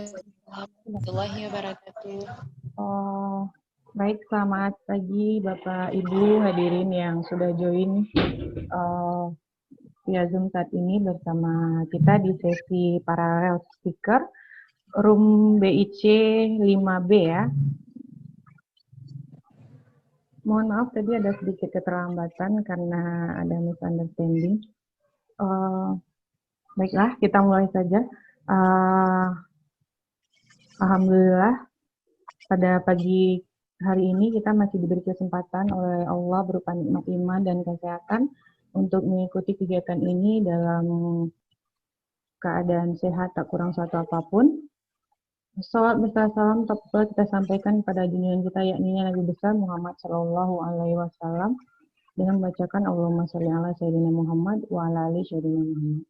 Waalaikumsalam warahmatullahi wabarakatuh. Baik, selamat pagi Bapak Ibu hadirin yang sudah join via Zoom saat ini bersama kita di sesi paralel speaker room BIC 5B ya. Mohon maaf tadi ada sedikit keterlambatan karena ada misunderstanding. Baiklah, kita mulai saja. Alhamdulillah pada pagi hari ini kita masih diberi kesempatan oleh Allah berupa nikmat iman dan kesehatan untuk mengikuti kegiatan ini dalam keadaan sehat tak kurang suatu apapun. Salawat beserta salam tak pula kita sampaikan kepada junjungan kita yakni Nabi besar Muhammad Shallallahu Alaihi Wasallam dengan membacakan Allahumma sholli ala sayyidina Muhammad wa ala ali sayyidina Muhammad.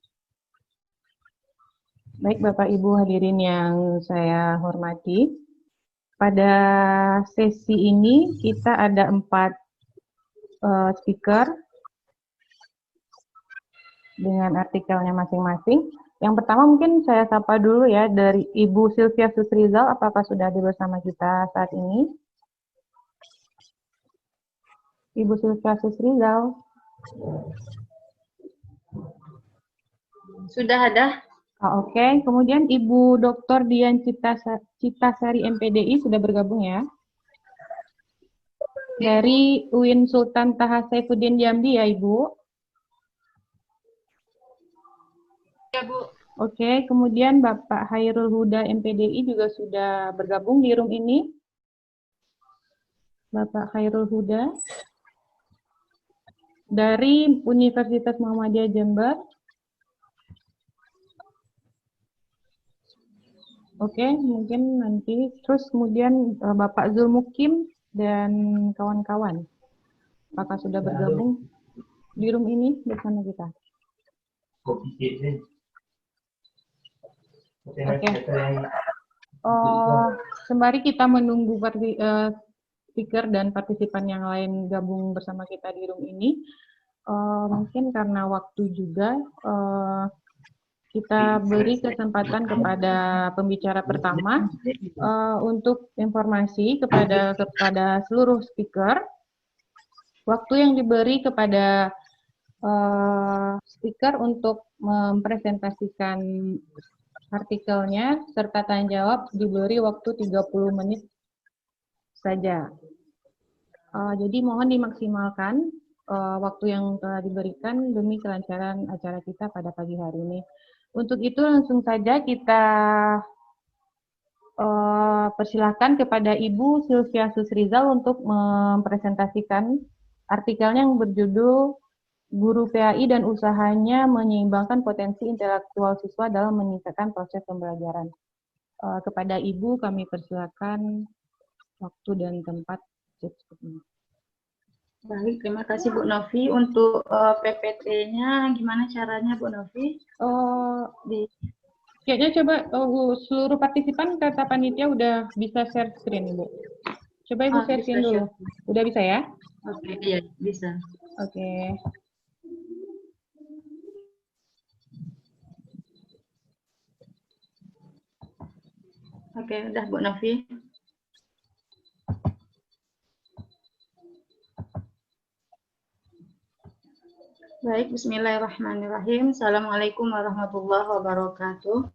Baik Bapak Ibu hadirin yang saya hormati, pada sesi ini kita ada 4 speaker dengan artikelnya masing-masing. Yang pertama mungkin saya sapa dulu ya dari Ibu Sylvia Susrizal, apakah sudah ada bersama kita saat ini? Ibu Sylvia Susrizal. Sudah ada. Oke. Kemudian Ibu Dr. Dian Citasari MPDI sudah bergabung ya. Dari UIN Sultan Taha Saifuddin Jambi ya Ibu. Ya Bu. Oke, kemudian Bapak Hairul Huda MPDI juga sudah bergabung di room ini. Bapak Hairul Huda. Dari Universitas Muhammadiyah Jember. Oke, mungkin nanti. Terus kemudian Bapak Zulmukim dan kawan-kawan. Apakah sudah bergabung di room ini bersama kita? Oke. Sembari kita menunggu speaker dan partisipan yang lain gabung bersama kita di room ini, mungkin karena waktu juga kita beri kesempatan kepada pembicara pertama untuk informasi kepada seluruh speaker. Waktu yang diberi kepada speaker untuk mempresentasikan artikelnya serta tanya jawab diberi waktu 30 menit saja. Jadi mohon dimaksimalkan waktu yang telah diberikan demi kelancaran acara kita pada pagi hari ini. Untuk itu langsung saja kita persilahkan kepada Ibu Sylvia Susrizal untuk mempresentasikan artikelnya yang berjudul Guru PAI dan Usahanya Menyeimbangkan Potensi Intelektual Siswa dalam Meningkatkan Proses Pembelajaran. Kepada Ibu kami persilakan waktu dan tempat. Baik, terima kasih Bu Novi. Untuk PPT-nya gimana caranya Bu Novi? Kayaknya coba seluruh partisipan kata panitia udah bisa share screen, Bu. Coba Ibu share screen dulu. Udah bisa ya? Oke, iya bisa. Oke. Oke, udah Bu Novi. Baik, bismillahirrahmanirrahim. Assalamualaikum warahmatullahi wabarakatuh.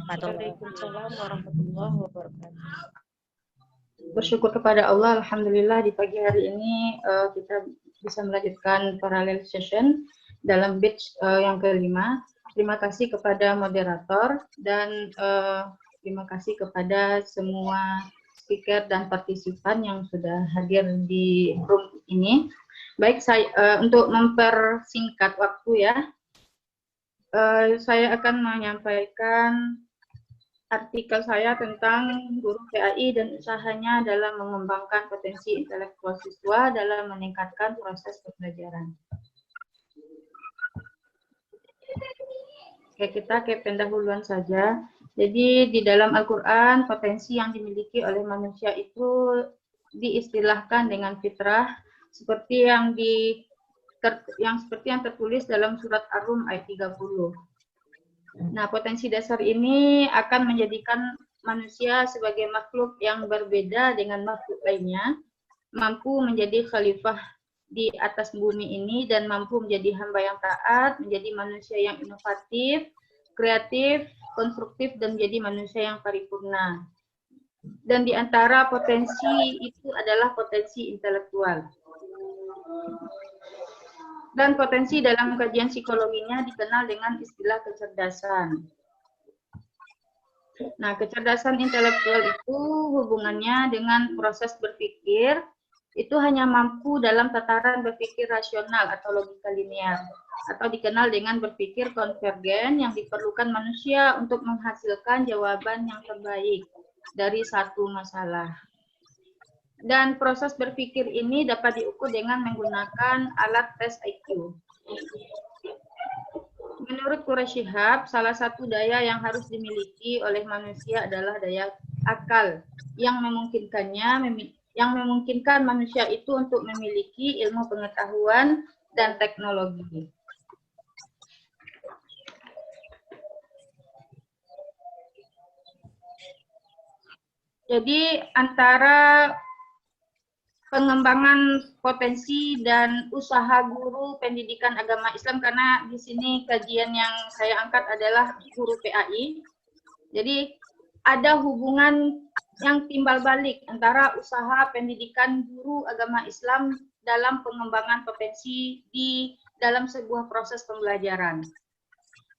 Waalaikumsalam warahmatullahi wabarakatuh. Bersyukur kepada Allah, alhamdulillah di pagi hari ini kita bisa melanjutkan parallel session dalam batch yang kelima. Terima kasih kepada moderator dan terima kasih kepada semua speaker dan partisipan yang sudah hadir di room ini. Baik, saya untuk mempersingkat waktu ya, saya akan menyampaikan artikel saya tentang guru PAI dan usahanya dalam mengembangkan potensi intelektual siswa dalam meningkatkan proses pembelajaran. Oke, kita ke pendahuluan saja. Jadi di dalam Al-Quran potensi yang dimiliki oleh manusia itu diistilahkan dengan fitrah seperti yang tertulis dalam surat Ar-Rum ayat 30. Nah, potensi dasar ini akan menjadikan manusia sebagai makhluk yang berbeda dengan makhluk lainnya, mampu menjadi khalifah di atas bumi ini dan mampu menjadi hamba yang taat, menjadi manusia yang inovatif, kreatif, konstruktif, dan menjadi manusia yang paripurna. Dan di antara potensi itu adalah potensi intelektual. Dan potensi dalam kajian psikologinya dikenal dengan istilah kecerdasan. Nah, kecerdasan intelektual itu hubungannya dengan proses berpikir, itu hanya mampu dalam tataran berpikir rasional atau logika linear, atau dikenal dengan berpikir konvergen yang diperlukan manusia untuk menghasilkan jawaban yang terbaik dari satu masalah. Dan proses berpikir ini dapat diukur dengan menggunakan alat tes IQ. Menurut Quraish Shihab, salah satu daya yang harus dimiliki oleh manusia adalah daya akal yang memungkinkan manusia itu untuk memiliki ilmu pengetahuan dan teknologi. Jadi antara pengembangan potensi dan usaha guru pendidikan agama Islam, karena di sini kajian yang saya angkat adalah guru PAI. Jadi ada hubungan yang timbal balik antara usaha pendidikan guru agama Islam dalam pengembangan potensi di dalam sebuah proses pembelajaran.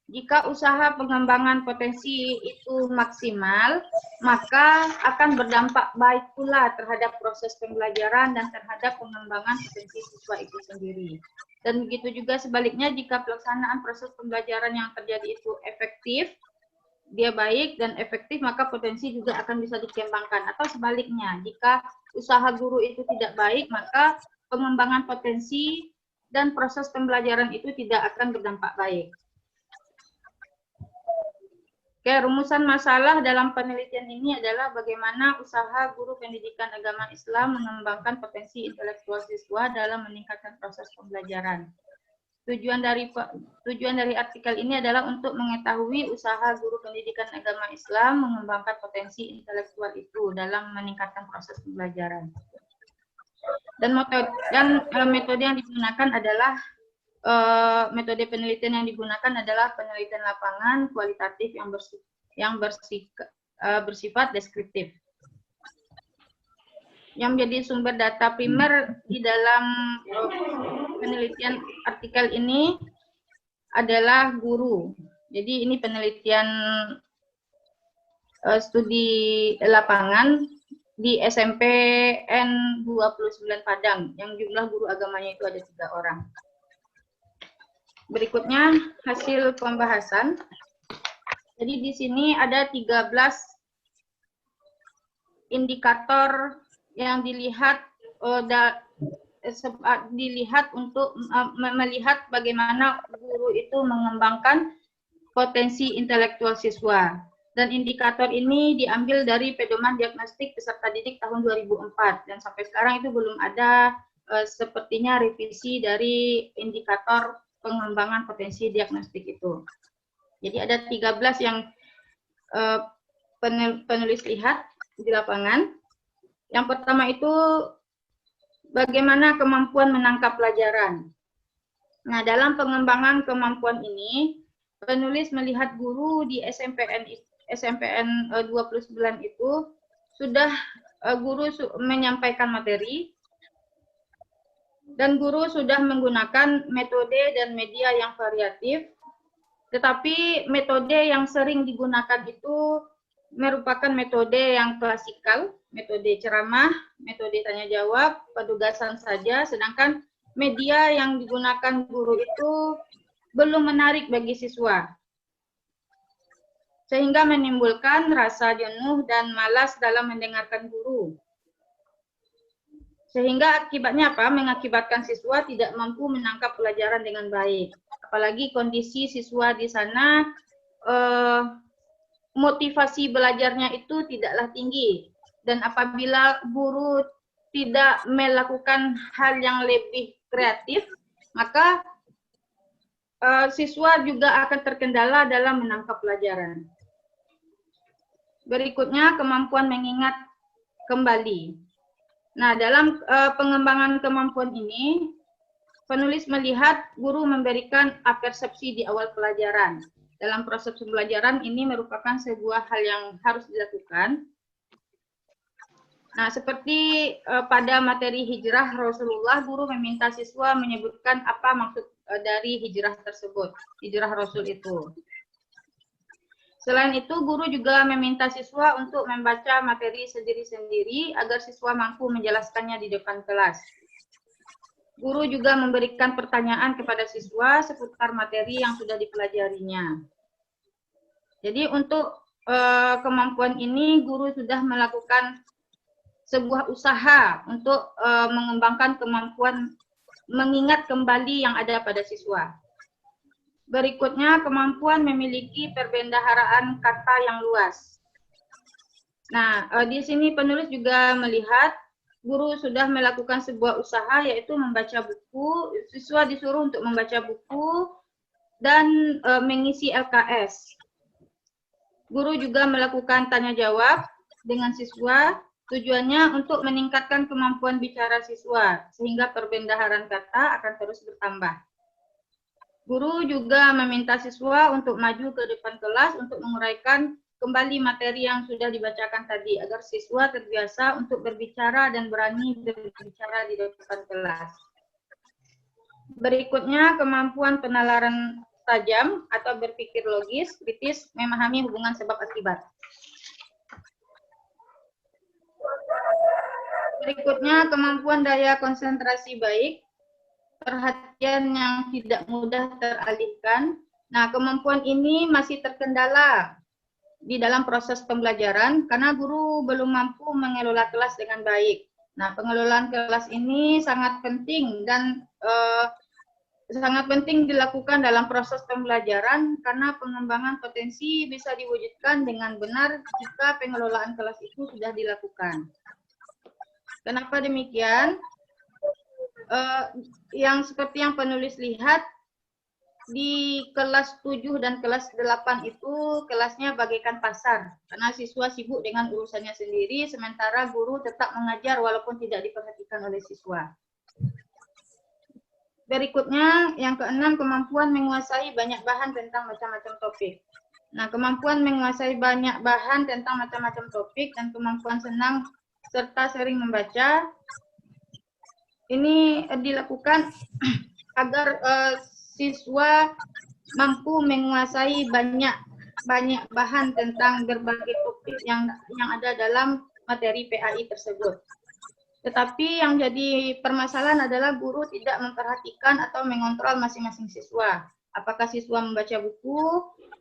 Jika usaha pengembangan potensi itu maksimal, maka akan berdampak baik pula terhadap proses pembelajaran dan terhadap pengembangan potensi siswa itu sendiri. Dan begitu juga sebaliknya, jika pelaksanaan proses pembelajaran yang terjadi itu efektif, dia baik dan efektif, maka potensi juga akan bisa dikembangkan. Atau sebaliknya, jika usaha guru itu tidak baik, maka pengembangan potensi dan proses pembelajaran itu tidak akan berdampak baik. Oke, rumusan masalah dalam penelitian ini adalah bagaimana usaha guru pendidikan agama Islam mengembangkan potensi intelektual siswa dalam meningkatkan proses pembelajaran. Tujuan dari artikel ini adalah untuk mengetahui usaha guru pendidikan agama Islam mengembangkan potensi intelektual itu dalam meningkatkan proses pembelajaran. Dan metode yang digunakan adalah metode penelitian yang digunakan adalah penelitian lapangan kualitatif yang bersifat deskriptif. Yang menjadi sumber data primer di dalam penelitian artikel ini adalah guru. Jadi ini penelitian studi lapangan di SMPN 29 Padang, yang jumlah guru agamanya itu ada 3 orang. Berikutnya hasil pembahasan. Jadi di sini ada 13 indikator yang dilihat untuk melihat bagaimana guru itu mengembangkan potensi intelektual siswa. Dan indikator ini diambil dari pedoman diagnostik peserta didik tahun 2004 dan sampai sekarang itu belum ada sepertinya revisi dari indikator pengembangan potensi diagnostik itu. Jadi ada 13 yang penulis lihat di lapangan. Yang pertama itu bagaimana kemampuan menangkap pelajaran. Nah, dalam pengembangan kemampuan ini, penulis melihat guru di SMPN 29 itu sudah guru menyampaikan materi, dan guru sudah menggunakan metode dan media yang variatif, tetapi metode yang sering digunakan itu merupakan metode yang klasikal, metode ceramah, metode tanya jawab, penugasan saja, sedangkan media yang digunakan guru itu belum menarik bagi siswa, sehingga menimbulkan rasa jenuh dan malas dalam mendengarkan guru. Sehingga akibatnya apa? Mengakibatkan siswa tidak mampu menangkap pelajaran dengan baik. Apalagi kondisi siswa di sana, motivasi belajarnya itu tidaklah tinggi. Dan apabila guru tidak melakukan hal yang lebih kreatif, maka siswa juga akan terkendala dalam menangkap pelajaran. Berikutnya, kemampuan mengingat kembali. Nah, dalam pengembangan kemampuan ini, penulis melihat guru memberikan apersepsi di awal pelajaran. Dalam proses pembelajaran ini merupakan sebuah hal yang harus dilakukan. Nah, seperti pada materi hijrah Rasulullah, guru meminta siswa menyebutkan apa maksud dari hijrah tersebut, hijrah Rasul itu. Selain itu, guru juga meminta siswa untuk membaca materi sendiri-sendiri agar siswa mampu menjelaskannya di depan kelas. Guru juga memberikan pertanyaan kepada siswa seputar materi yang sudah dipelajarinya. Jadi untuk kemampuan ini, guru sudah melakukan sebuah usaha untuk mengembangkan kemampuan mengingat kembali yang ada pada siswa. Berikutnya, kemampuan memiliki perbendaharaan kata yang luas. Nah, di sini penulis juga melihat guru sudah melakukan sebuah usaha, yaitu membaca buku. Siswa disuruh untuk membaca buku dan mengisi LKS. Guru juga melakukan tanya jawab dengan siswa, tujuannya untuk meningkatkan kemampuan bicara siswa, sehingga perbendaharaan kata akan terus bertambah. Guru juga meminta siswa untuk maju ke depan kelas untuk menguraikan kembali materi yang sudah dibacakan tadi, agar siswa terbiasa untuk berbicara dan berani berbicara di depan kelas. Berikutnya, kemampuan penalaran tajam atau berpikir logis, kritis, memahami hubungan sebab akibat. Berikutnya, kemampuan daya konsentrasi baik, perhatian yang tidak mudah teralihkan. Nah, kemampuan ini masih terkendala di dalam proses pembelajaran karena guru belum mampu mengelola kelas dengan baik. Nah, pengelolaan kelas ini sangat penting dan sangat penting dilakukan dalam proses pembelajaran karena pengembangan potensi bisa diwujudkan dengan benar jika pengelolaan kelas itu sudah dilakukan. Kenapa demikian? Yang seperti yang penulis lihat di kelas 7 dan kelas 8 itu kelasnya bagaikan pasar karena siswa sibuk dengan urusannya sendiri sementara guru tetap mengajar walaupun tidak diperhatikan oleh siswa. Berikutnya yang keenam, kemampuan menguasai banyak bahan tentang macam-macam topik. Nah, kemampuan menguasai banyak bahan tentang macam-macam topik dan kemampuan senang serta sering membaca ini dilakukan agar siswa mampu menguasai banyak bahan tentang berbagai topik yang ada dalam materi PAI tersebut. Tetapi yang jadi permasalahan adalah guru tidak memperhatikan atau mengontrol masing-masing siswa. Apakah siswa membaca buku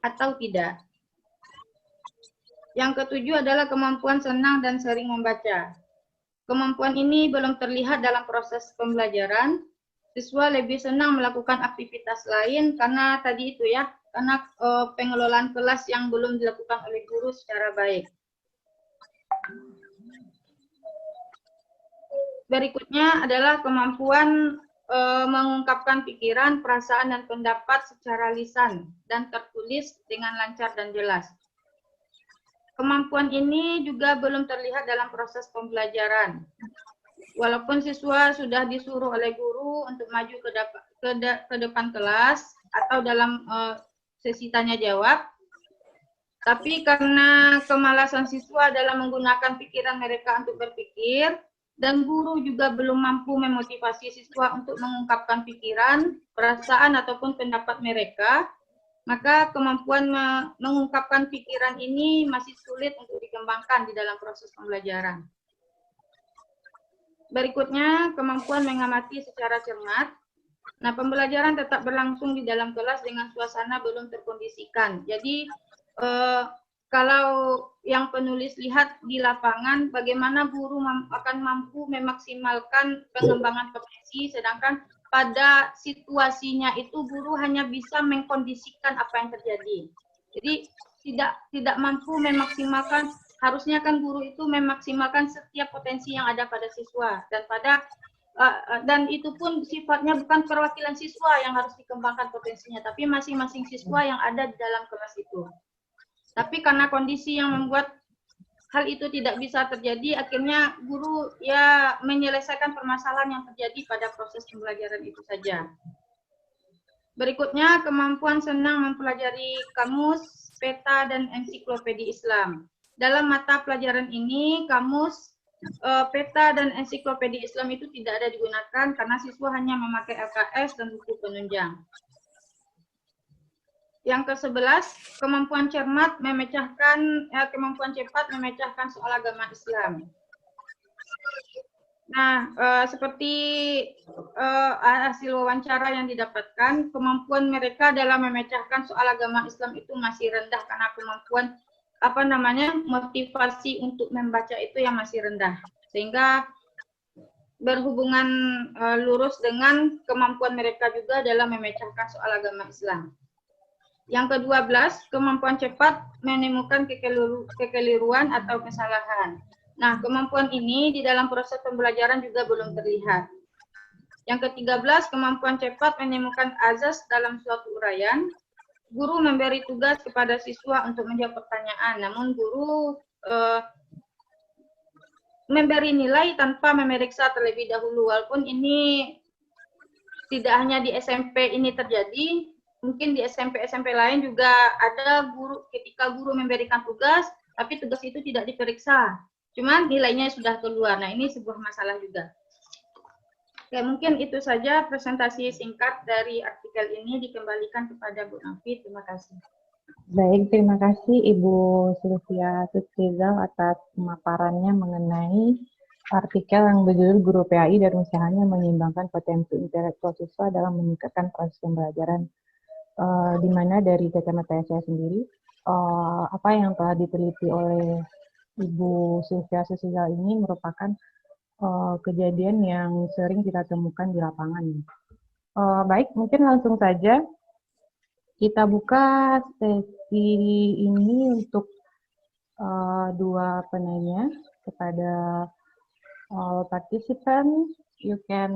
atau tidak. Yang ketujuh adalah kemampuan senang dan sering membaca. Kemampuan ini belum terlihat dalam proses pembelajaran. Siswa lebih senang melakukan aktivitas lain karena tadi itu ya, karena pengelolaan kelas yang belum dilakukan oleh guru secara baik. Berikutnya adalah kemampuan mengungkapkan pikiran, perasaan, dan pendapat secara lisan dan tertulis dengan lancar dan jelas. Kemampuan ini juga belum terlihat dalam proses pembelajaran. Walaupun siswa sudah disuruh oleh guru untuk maju ke depan kelas atau dalam sesi tanya jawab, tapi karena kemalasan siswa dalam menggunakan pikiran mereka untuk berpikir, dan guru juga belum mampu memotivasi siswa untuk mengungkapkan pikiran, perasaan, ataupun pendapat mereka, maka kemampuan mengungkapkan pikiran ini masih sulit untuk dikembangkan di dalam proses pembelajaran. Berikutnya, kemampuan mengamati secara cermat. Nah, pembelajaran tetap berlangsung di dalam kelas dengan suasana belum terkondisikan. Jadi, kalau yang penulis lihat di lapangan, bagaimana guru akan mampu memaksimalkan pengembangan potensi, sedangkan pada situasinya itu guru hanya bisa mengkondisikan apa yang terjadi. Jadi tidak mampu memaksimalkan, harusnya kan guru itu memaksimalkan setiap potensi yang ada pada siswa. Dan pada dan itu pun sifatnya bukan perwakilan siswa yang harus dikembangkan potensinya, tapi masing-masing siswa yang ada di dalam kelas itu. Tapi karena kondisi yang membuat hal itu tidak bisa terjadi, akhirnya guru ya menyelesaikan permasalahan yang terjadi pada proses pembelajaran itu saja. Berikutnya, kemampuan senang mempelajari kamus, peta, dan ensiklopedia Islam. Dalam mata pelajaran ini, kamus, peta, dan ensiklopedia Islam itu tidak ada digunakan karena siswa hanya memakai LKS dan buku penunjang. Yang ke-11, kemampuan cepat memecahkan soal agama Islam. Nah, seperti hasil wawancara yang didapatkan, kemampuan mereka dalam memecahkan soal agama Islam itu masih rendah karena kemampuan motivasi untuk membaca itu yang masih rendah, sehingga berhubungan lurus dengan kemampuan mereka juga dalam memecahkan soal agama Islam. Yang ke-12, kemampuan cepat menemukan kekeliruan atau kesalahan. Nah, kemampuan ini di dalam proses pembelajaran juga belum terlihat. Yang ke-13, kemampuan cepat menemukan azas dalam suatu uraian. Guru memberi tugas kepada siswa untuk menjawab pertanyaan, namun guru memberi nilai tanpa memeriksa terlebih dahulu. Walaupun ini tidak hanya di SMP ini terjadi, mungkin di SMP-SMP lain juga ada guru, ketika guru memberikan tugas, tapi tugas itu tidak diperiksa. Cuman nilainya sudah keluar. Nah, ini sebuah masalah juga. Oke, mungkin itu saja presentasi singkat dari artikel ini, dikembalikan kepada Bu Nafi. Terima kasih. Baik, terima kasih Ibu Sylvia Tutrizal atas pemaparannya mengenai artikel yang berjudul Guru PAI dan Usahanya Menyeimbangkan Potensi Intelektual Siswa dalam Meningkatkan Proses Pembelajaran. Di mana dari kacamata saya sendiri, apa yang telah diteliti oleh Ibu Sylvia Tutrizal ini merupakan kejadian yang sering kita temukan di lapangan. Baik, mungkin langsung saja kita buka sesi ini untuk dua penanya kepada all participants. You can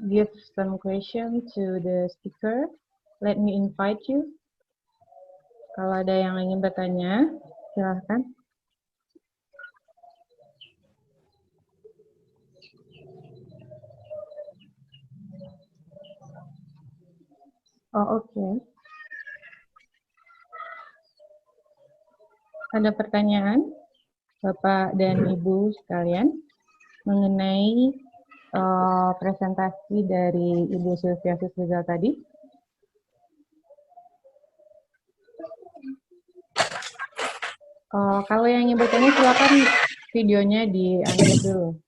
give some question to the speaker. Let me invite you. Kalau ada yang ingin bertanya, silahkan. Oh, oke. Ada pertanyaan, Bapak dan Ibu sekalian, mengenai presentasi dari Ibu Sylvia Tutrizal tadi? Kalau yang ingin bertanya, silakan videonya di-unmute dulu.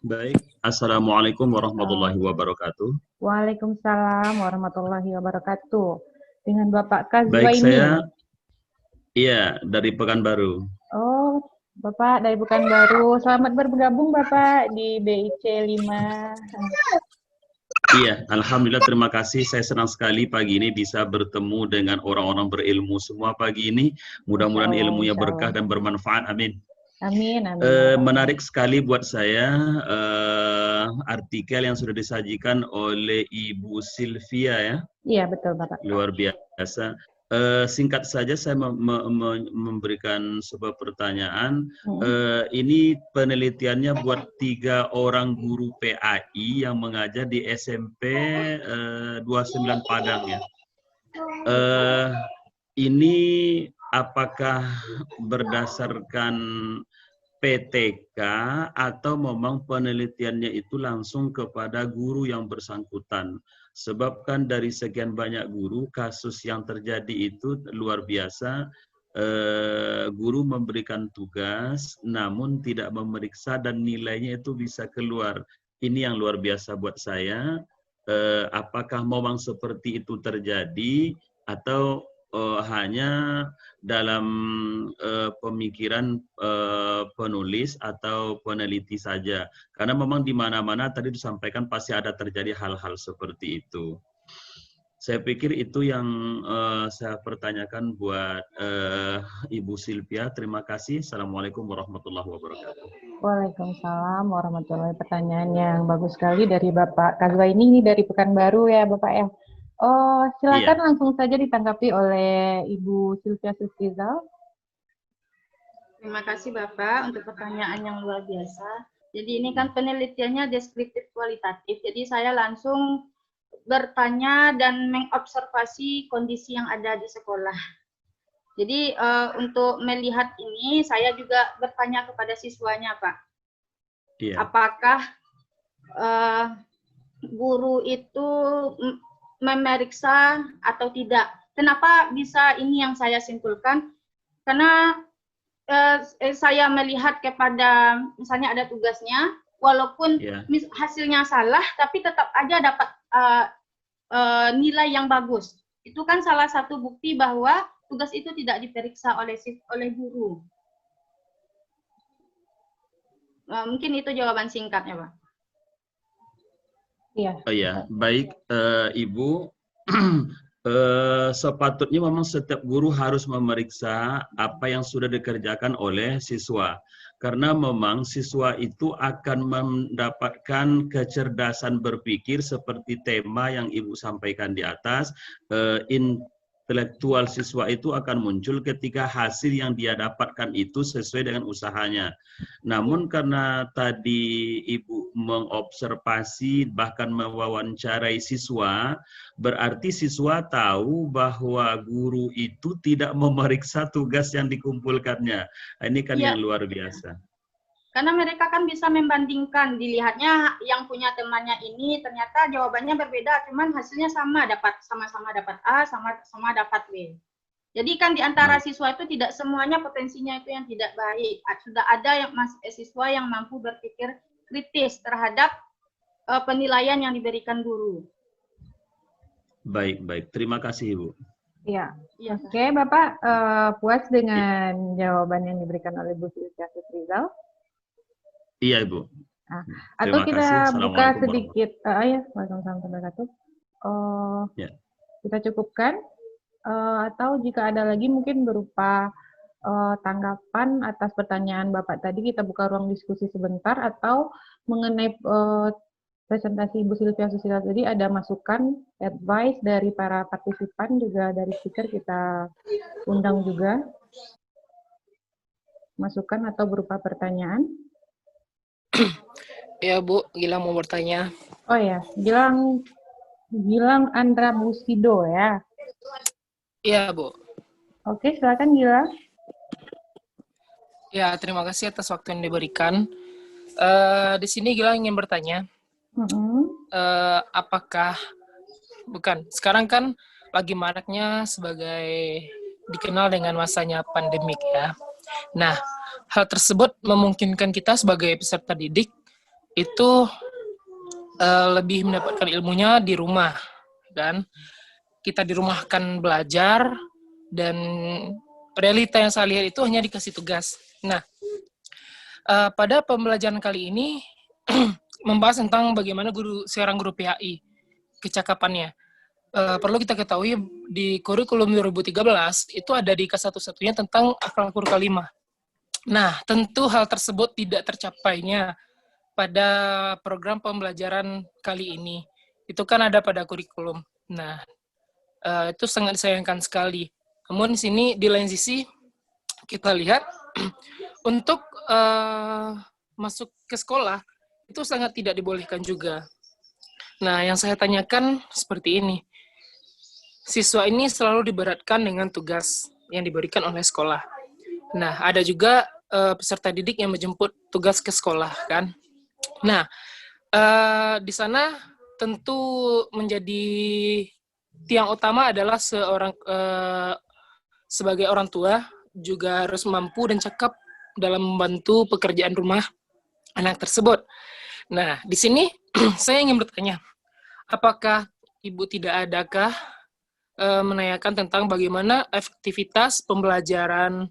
Baik, Assalamualaikum warahmatullahi wabarakatuh. Waalaikumsalam warahmatullahi wabarakatuh. Dengan Bapak Kazwa Baik, ini. saya dari Pekanbaru. Oh, Bapak dari Pekanbaru. Selamat bergabung Bapak di BIC 5. Iya, alhamdulillah, terima kasih. Saya senang sekali pagi ini bisa bertemu dengan orang-orang berilmu semua pagi ini. Mudah-mudahan ilmunya berkah dan bermanfaat. Amin. Amin, amin. Menarik sekali buat saya artikel yang sudah disajikan oleh Ibu Sylvia ya. Iya, betul Bapak. Luar biasa. Singkat saja saya memberikan sebuah pertanyaan. Ini penelitiannya buat 3 orang guru PAI yang mengajar di SMP 29 Padang ya. Ini apakah berdasarkan PTK atau memang penelitiannya itu langsung kepada guru yang bersangkutan? Sebab kan dari sekian banyak guru, kasus yang terjadi itu luar biasa. Guru memberikan tugas, namun tidak memeriksa dan nilainya itu bisa keluar. Ini yang luar biasa buat saya. Apakah memang seperti itu terjadi atau hanya dalam pemikiran penulis atau peneliti saja, karena memang di mana-mana tadi disampaikan pasti ada terjadi hal-hal seperti itu. Saya pikir itu yang saya pertanyakan buat Ibu Sylvia. Terima kasih. Assalamualaikum warahmatullahi wabarakatuh. Waalaikumsalam warahmatullahi wabarakatuh. Pertanyaan yang bagus sekali dari Bapak Kazwaini ini dari Pekanbaru ya Bapak ya. Oh, silakan Iya. langsung saja ditanggapi oleh Ibu Sylvia Sustrizal. Terima kasih Bapak untuk pertanyaan yang luar biasa. Jadi ini kan penelitiannya deskriptif kualitatif. Jadi saya langsung bertanya dan mengobservasi kondisi yang ada di sekolah. Jadi untuk melihat ini saya juga bertanya kepada siswanya Pak. Iya. Apakah guru itu memeriksa atau tidak? Kenapa bisa ini yang saya simpulkan? Karena saya melihat kepada misalnya ada tugasnya, walaupun hasilnya salah, tapi tetap aja dapat nilai yang bagus. Itu kan salah satu bukti bahwa tugas itu tidak diperiksa oleh guru. Mungkin itu jawaban singkatnya, Pak. Iya. Oh ya, baik Ibu. Sepatutnya memang setiap guru harus memeriksa apa yang sudah dikerjakan oleh siswa. Karena memang siswa itu akan mendapatkan kecerdasan berpikir seperti tema yang Ibu sampaikan di atas. Intelektual siswa itu akan muncul ketika hasil yang dia dapatkan itu sesuai dengan usahanya. Namun karena tadi Ibu mengobservasi bahkan mewawancarai siswa, berarti siswa tahu bahwa guru itu tidak memeriksa tugas yang dikumpulkannya. Ini kan yang luar biasa. Karena mereka kan bisa membandingkan, dilihatnya yang punya temannya ini ternyata jawabannya berbeda, cuman hasilnya sama, sama-sama dapat A, sama-sama dapat B. Jadi kan di antara siswa itu tidak semuanya potensinya itu yang tidak baik. Sudah ada yang siswa yang mampu berpikir kritis terhadap penilaian yang diberikan guru. Baik. Terima kasih Ibu. Iya. Oke, Bapak puas dengan jawaban yang diberikan oleh Bu Sylvia Sustrizal? Iya, Ibu. Nah, atau kita buka sedikit, Waalaikumsalam warahmatullahi wabarakatuh. Kita cukupkan, atau jika ada lagi mungkin berupa tanggapan atas pertanyaan Bapak tadi, kita buka ruang diskusi sebentar, atau mengenai presentasi Ibu Sylvia Sustrizal tadi ada masukan, advice dari para partisipan, juga dari speaker kita undang juga masukan atau berupa pertanyaan. Ya Bu, Gilang mau bertanya. Oh ya, Gilang Andra Busido ya. Iya Bu. Oke, silakan Gilang. Ya, terima kasih atas waktu yang diberikan. Di sini Gilang ingin bertanya, apakah sekarang kan lagi maraknya sebagai dikenal dengan masanya pandemik ya. Nah, hal tersebut memungkinkan kita sebagai peserta didik itu lebih mendapatkan ilmunya di rumah, kan? Kita dirumahkan belajar, dan realita yang saya lihat itu hanya dikasih tugas. Nah, pada pembelajaran kali ini membahas tentang bagaimana seorang guru PHI, kecakapannya. Perlu kita ketahui di kurikulum 2013 itu ada di ke-1-1-nya tentang akhlak kalimah. Nah, tentu hal tersebut tidak tercapainya pada program pembelajaran kali ini. Itu kan ada pada kurikulum. Nah, itu sangat disayangkan sekali. Namun di sini di lain sisi kita lihat untuk masuk ke sekolah itu sangat tidak dibolehkan juga. Nah, yang saya tanyakan seperti ini. Siswa ini selalu diberatkan dengan tugas yang diberikan oleh sekolah. Nah, ada juga peserta didik yang menjemput tugas ke sekolah, kan? Nah, di sana tentu menjadi tiang utama adalah sebagai orang tua juga harus mampu dan cakap dalam membantu pekerjaan rumah anak tersebut. Nah, di sini saya ingin bertanya, apakah Ibu tidak adakah menanyakan tentang bagaimana efektivitas pembelajaran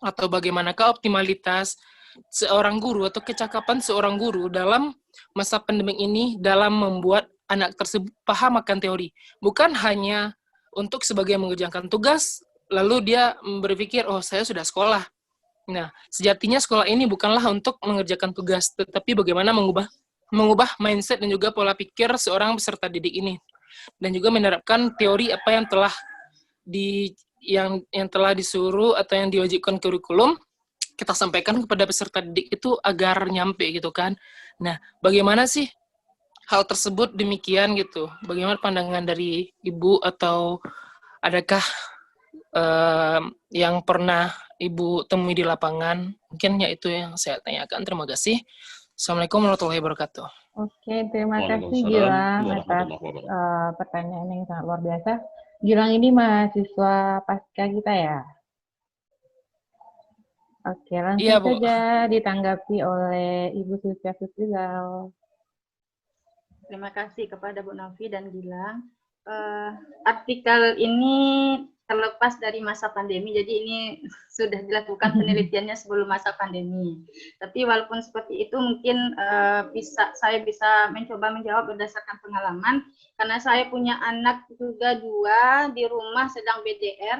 atau bagaimanakah optimalitas seorang guru atau kecakapan seorang guru dalam masa pandemi ini dalam membuat anak tersebut paham akan teori. Bukan hanya untuk sebagai mengerjakan tugas, lalu dia berpikir, oh saya sudah sekolah, Nah, sejatinya sekolah ini bukanlah untuk mengerjakan tugas, tetapi bagaimana mengubah mindset dan juga pola pikir seorang peserta didik ini, dan juga menerapkan teori apa yang telah yang telah disuruh atau yang diwajibkan kurikulum kita sampaikan kepada peserta didik itu agar nyampe gitu kan. Nah, bagaimana sih hal tersebut demikian gitu? Bagaimana pandangan dari Ibu, atau adakah yang pernah Ibu temui di lapangan? Mungkin ya itu yang saya tanyakan. Terima kasih. Assalamualaikum warahmatullahi wabarakatuh. Oke, terima kasih Waalaikumsalam Gilang atas warahmatullahi wabarakatuh. pertanyaan yang sangat luar biasa. Gilang ini mahasiswa pasca kita ya? Oke, langsung Iya, Bu. saja ditanggapi oleh Ibu Sylvia Sutrizal. Terima kasih kepada Bu Novi dan Gilang. Artikel ini terlepas dari masa pandemi, jadi ini sudah dilakukan penelitiannya sebelum masa pandemi. Tapi walaupun seperti itu, mungkin saya bisa mencoba menjawab berdasarkan pengalaman, karena saya punya anak juga 2 di rumah sedang BDR.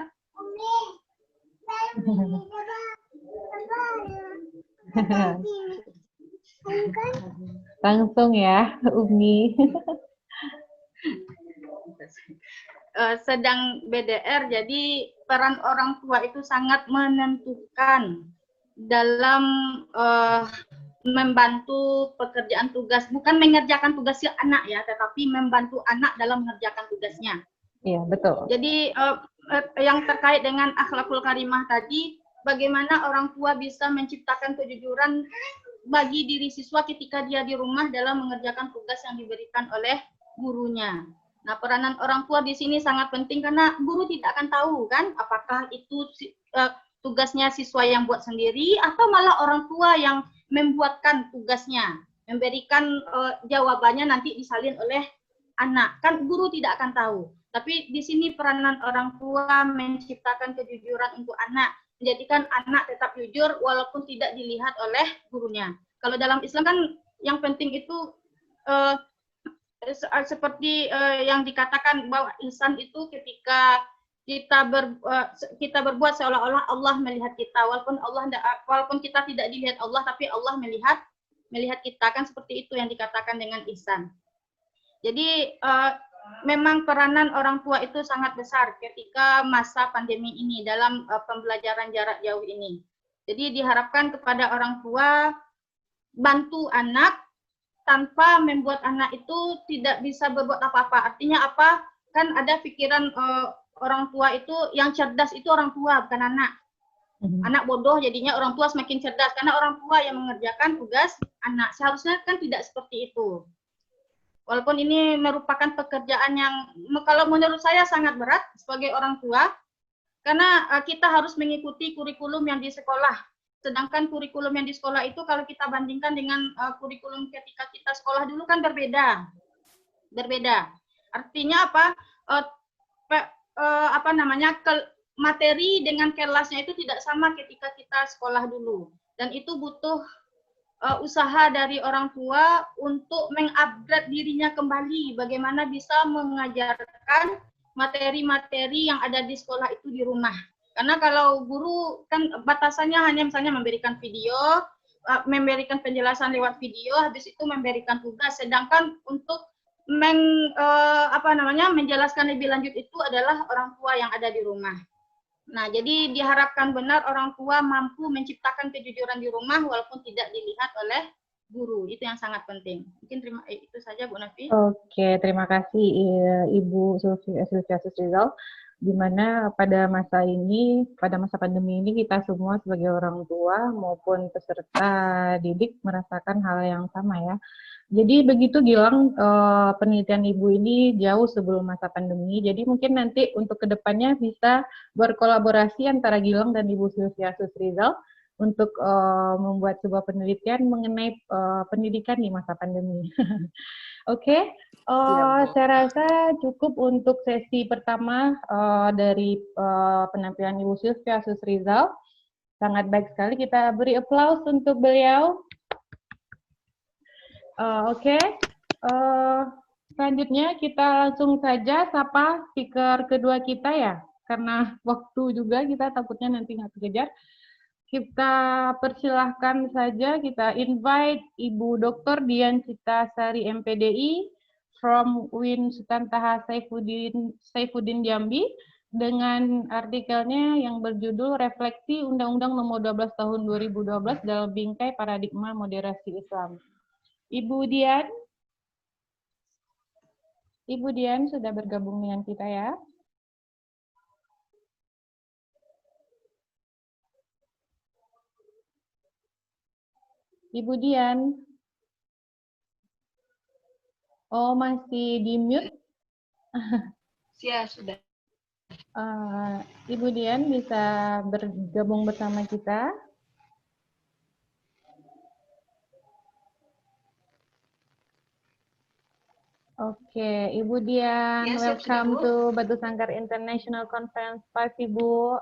Langsung ya, Umi. Sedang BDR, jadi peran orang tua itu sangat menentukan dalam membantu pekerjaan tugas, bukan mengerjakan tugas si anak ya, tetapi membantu anak dalam mengerjakan tugasnya. Iya, betul. Jadi yang terkait dengan akhlakul karimah tadi, bagaimana orang tua bisa menciptakan kejujuran bagi diri siswa ketika dia di rumah dalam mengerjakan tugas yang diberikan oleh gurunya. Nah, peranan orang tua di sini sangat penting karena guru tidak akan tahu kan apakah itu tugasnya siswa yang buat sendiri atau malah orang tua yang membuatkan tugasnya, memberikan jawabannya nanti disalin oleh anak. Kan guru tidak akan tahu. Tapi di sini peranan orang tua menciptakan kejujuran untuk anak, menjadikan anak tetap jujur walaupun tidak dilihat oleh gurunya. Kalau dalam Islam kan yang penting itu seperti yang dikatakan bahwa ihsan itu ketika kita berbuat seolah-olah Allah melihat kita, walaupun kita tidak dilihat Allah, tapi Allah melihat kita, kan seperti itu yang dikatakan dengan ihsan. Jadi memang peranan orang tua itu sangat besar ketika masa pandemi ini dalam pembelajaran jarak jauh ini. Jadi diharapkan kepada orang tua bantu anak tanpa membuat anak itu tidak bisa berbuat apa-apa. Artinya apa? Kan ada pikiran orang tua itu yang cerdas itu orang tua, bukan anak. Anak bodoh jadinya orang tua semakin cerdas karena orang tua yang mengerjakan tugas anak. Seharusnya kan tidak seperti itu. Walaupun ini merupakan pekerjaan yang kalau menurut saya sangat berat sebagai orang tua, karena kita harus mengikuti kurikulum yang di sekolah. Sedangkan kurikulum yang di sekolah itu kalau kita bandingkan dengan kurikulum ketika kita sekolah dulu kan berbeda. Artinya apa? Materi dengan kelasnya itu tidak sama ketika kita sekolah dulu. Dan itu butuh usaha dari orang tua untuk mengupgrade dirinya kembali, bagaimana bisa mengajarkan materi-materi yang ada di sekolah itu di rumah. Karena kalau guru kan batasannya hanya misalnya memberikan video, memberikan penjelasan lewat video, habis itu memberikan tugas. Sedangkan untuk menjelaskan lebih lanjut itu adalah orang tua yang ada di rumah. Nah, jadi diharapkan benar orang tua mampu menciptakan kejujuran di rumah walaupun tidak dilihat oleh guru. Itu yang sangat penting. Mungkin itu saja Bu Nafi. Oke, terima kasih Ibu Sylvia Sutrizal. Di mana pada masa pandemi ini kita semua sebagai orang tua maupun peserta didik merasakan hal yang sama ya. Jadi begitu Gilang, penelitian Ibu ini jauh sebelum masa pandemi, jadi mungkin nanti untuk kedepannya bisa berkolaborasi antara Gilang dan Ibu Sylvia Sutrizal untuk membuat sebuah penelitian mengenai pendidikan di masa pandemi. Oke, saya rasa cukup untuk sesi pertama dari penampilan Ibu Sylvia Sutrizal. Sangat baik sekali, kita beri aplaus untuk beliau. Oke, selanjutnya kita langsung saja sapa speaker kedua kita ya, karena waktu juga kita takutnya nanti nggak kekejar. kita persilahkan saja, kita invite Ibu Dr. Dian Citasari MPDI from UIN Sultan Taha Saifuddin Jambi dengan artikelnya yang berjudul Refleksi Undang-Undang Nomor 12 Tahun 2012 dalam Bingkai Paradigma Moderasi Islam. Ibu Dian sudah bergabung dengan kita ya. Ibu Dian. Oh, masih di mute? Ya, sudah. Ibu Dian bisa bergabung bersama kita. Oke, Ibu Dian, Ya, siap, welcome sudah, Bu. to Batu Sangkar International Conference 5, Ibu.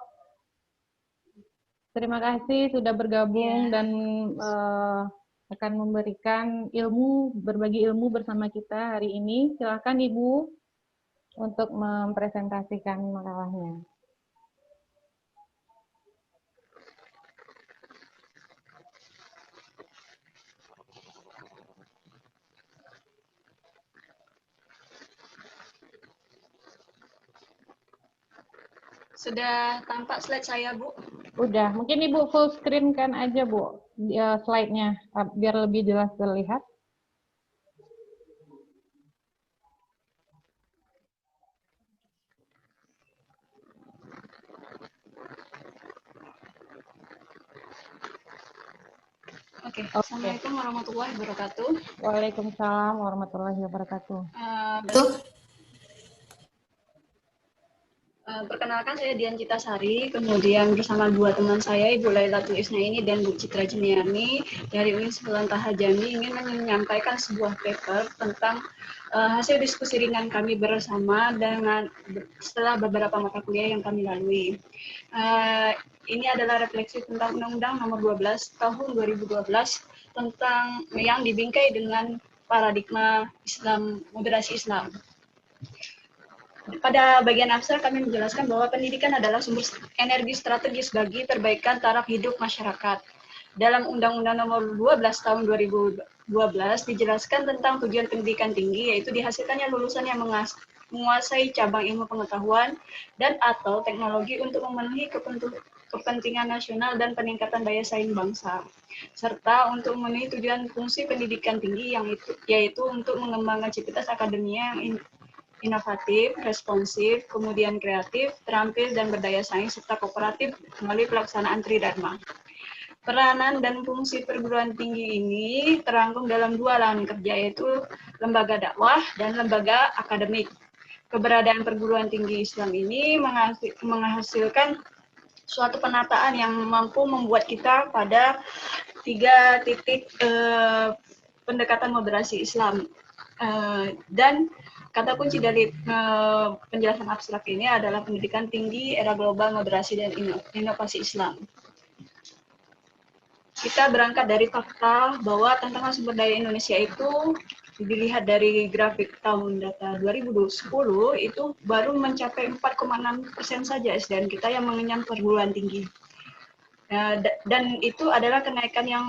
Terima kasih sudah bergabung dan akan memberikan berbagi ilmu bersama kita hari ini. Silakan Ibu untuk mempresentasikan makalahnya. Sudah tampak slide saya, Bu? Udah, mungkin Ibu full screen kan aja, Bu, slide-nya, biar lebih jelas terlihat. Oke. Assalamualaikum warahmatullahi wabarakatuh. Waalaikumsalam warahmatullahi wabarakatuh. Perkenalkan, saya Dian Citasari, kemudian bersama dua teman saya, Ibu Lailatul Isnaini dan Bu Citra Juniarni dari UIN Sultan Taha Jambi, ingin menyampaikan sebuah paper tentang hasil diskusi ringan kami bersama setelah beberapa mata kuliah yang kami lalui. Ini adalah refleksi tentang Undang-Undang Nomor 12 Tahun 2012 tentang yang dibingkai dengan paradigma Islam, moderasi Islam. Pada bagian abstrak kami menjelaskan bahwa pendidikan adalah sumber energi strategis bagi perbaikan taraf hidup masyarakat. Dalam Undang-Undang Nomor 12 Tahun 2012 dijelaskan tentang tujuan pendidikan tinggi, yaitu dihasilkannya lulusan yang menguasai cabang ilmu pengetahuan dan atau teknologi untuk memenuhi kepentingan nasional dan peningkatan daya saing bangsa, serta untuk memenuhi tujuan fungsi pendidikan tinggi yaitu untuk mengembangkan civitas akademia yang inovatif, responsif, kemudian kreatif, terampil dan berdaya saing serta kooperatif melalui pelaksanaan Tridharma. Peranan dan fungsi perguruan tinggi ini terangkum dalam dua lahan kerja, yaitu lembaga dakwah dan lembaga akademik. Keberadaan perguruan tinggi Islam ini menghasilkan suatu penataan yang mampu membuat kita pada 3 titik pendekatan moderasi Islam. Dan kata kunci dari penjelasan abstrak ini adalah pendidikan tinggi, era global, moderasi, dan inovasi Islam. Kita berangkat dari fakta bahwa tantangan sumber daya Indonesia itu dilihat dari grafik tahun data 2010 itu baru mencapai 4,6% saja SDM kita yang mengenyam perguruan tinggi. Dan itu adalah kenaikan yang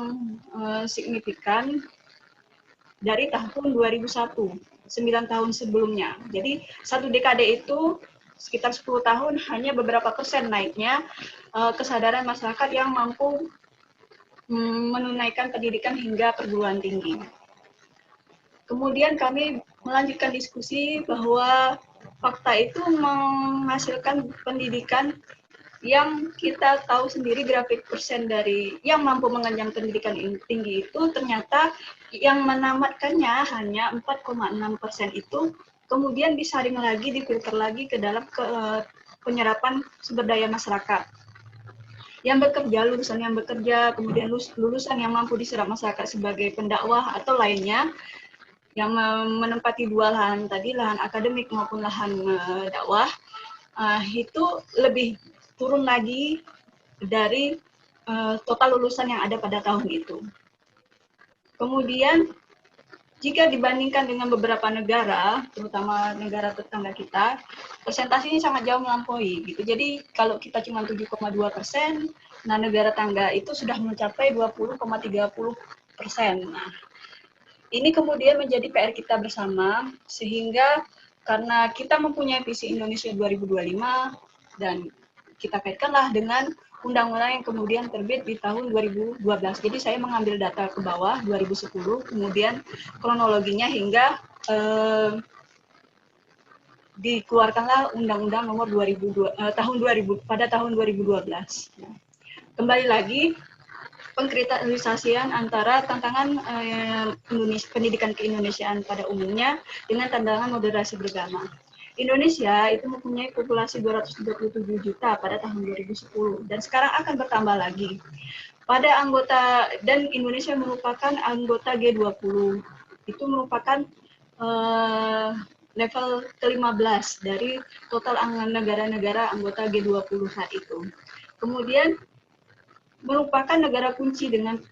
signifikan dari tahun 2001. 9 tahun sebelumnya. Jadi satu dekade itu sekitar 10 tahun hanya beberapa persen naiknya kesadaran masyarakat yang mampu menunaikan pendidikan hingga perguruan tinggi. Kemudian kami melanjutkan diskusi bahwa fakta itu menghasilkan pendidikan yang kita tahu sendiri grafik persen dari yang mampu mengenyam pendidikan tinggi itu ternyata yang menamatkannya hanya 4,6% itu kemudian disaring lagi, difilter lagi ke dalam penyerapan sumber daya masyarakat. Yang bekerja, lulusan yang bekerja, kemudian lulusan yang mampu diserap masyarakat sebagai pendakwah atau lainnya yang menempati dua lahan tadi, lahan akademik maupun lahan dakwah, itu lebih turun lagi dari total lulusan yang ada pada tahun itu. Kemudian jika dibandingkan dengan beberapa negara, terutama negara tetangga kita, presentasinya sangat jauh melampaui gitu. Jadi kalau kita cuma 7,2%, nah negara tangga itu sudah mencapai 20,30%. Nah, ini kemudian menjadi PR kita bersama, sehingga karena kita mempunyai visi Indonesia 2025 dan kita kaitkanlah dengan undang-undang yang kemudian terbit di tahun 2012. Jadi saya mengambil data ke bawah 2010, kemudian kronologinya hingga dikeluarkanlah Undang-Undang Nomor 2000 pada tahun 2012. Kembali lagi, pengkristalisian antara tantangan pendidikan keindonesiaan pada umumnya dengan tantangan moderasi beragama. Indonesia itu mempunyai populasi 237 juta pada tahun 2010 dan sekarang akan bertambah lagi. Pada anggota, dan Indonesia merupakan anggota G20, itu merupakan level ke-15 dari total negara-negara anggota G20 saat itu. Kemudian merupakan negara kunci dengan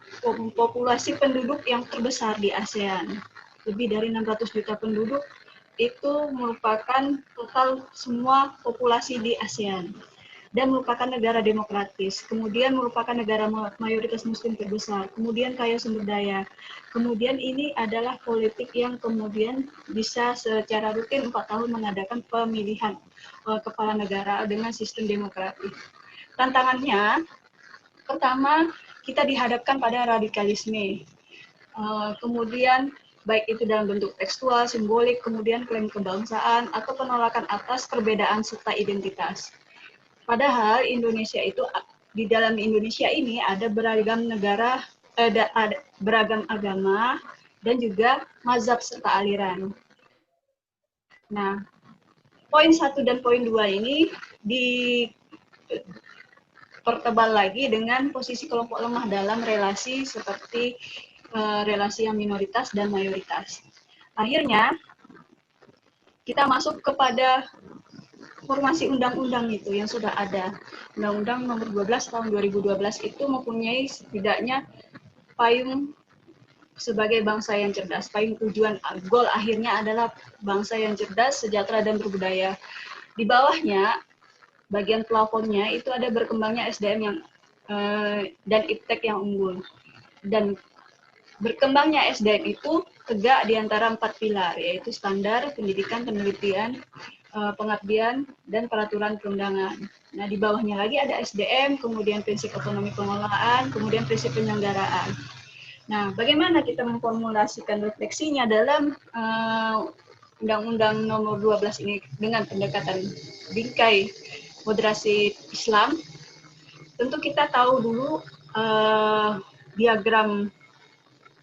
populasi penduduk yang terbesar di ASEAN. Lebih dari 600 juta penduduk, itu merupakan total semua populasi di ASEAN. Dan merupakan negara demokratis, kemudian merupakan negara mayoritas muslim terbesar, kemudian kaya sumber daya. Kemudian ini adalah politik yang kemudian bisa secara rutin 4 tahun mengadakan pemilihan kepala negara dengan sistem demokratis. Tantangannya, pertama, kita dihadapkan pada radikalisme. Kemudian, baik itu dalam bentuk tekstual, simbolik, kemudian klaim kebangsaan, atau penolakan atas perbedaan serta identitas. Padahal Indonesia itu, di dalam Indonesia ini ada beragam negara, ada beragam agama, dan juga mazhab serta aliran. Nah, poin 1 dan poin 2 ini dipertebal lagi dengan posisi kelompok lemah dalam relasi seperti relasi yang minoritas dan mayoritas. Akhirnya, kita masuk kepada formasi undang-undang itu yang sudah ada. Undang-Undang Nomor 12 tahun 2012 itu mempunyai setidaknya payung sebagai bangsa yang cerdas. Payung tujuan, goal akhirnya adalah bangsa yang cerdas, sejahtera, dan berbudaya. Di bawahnya, bagian plafonnya itu ada berkembangnya SDM yang dan iptek yang unggul. Dan berkembangnya SDM itu tegak di antara 4 pilar, yaitu standar, pendidikan, penelitian, pengabdian, dan peraturan perundangan. Nah, di bawahnya lagi ada SDM, kemudian prinsip otonomi pengelolaan, kemudian prinsip penyelenggaraan. Nah, bagaimana kita memformulasikan refleksinya dalam Undang-Undang Nomor 12 ini dengan pendekatan bingkai moderasi Islam? Tentu kita tahu dulu diagram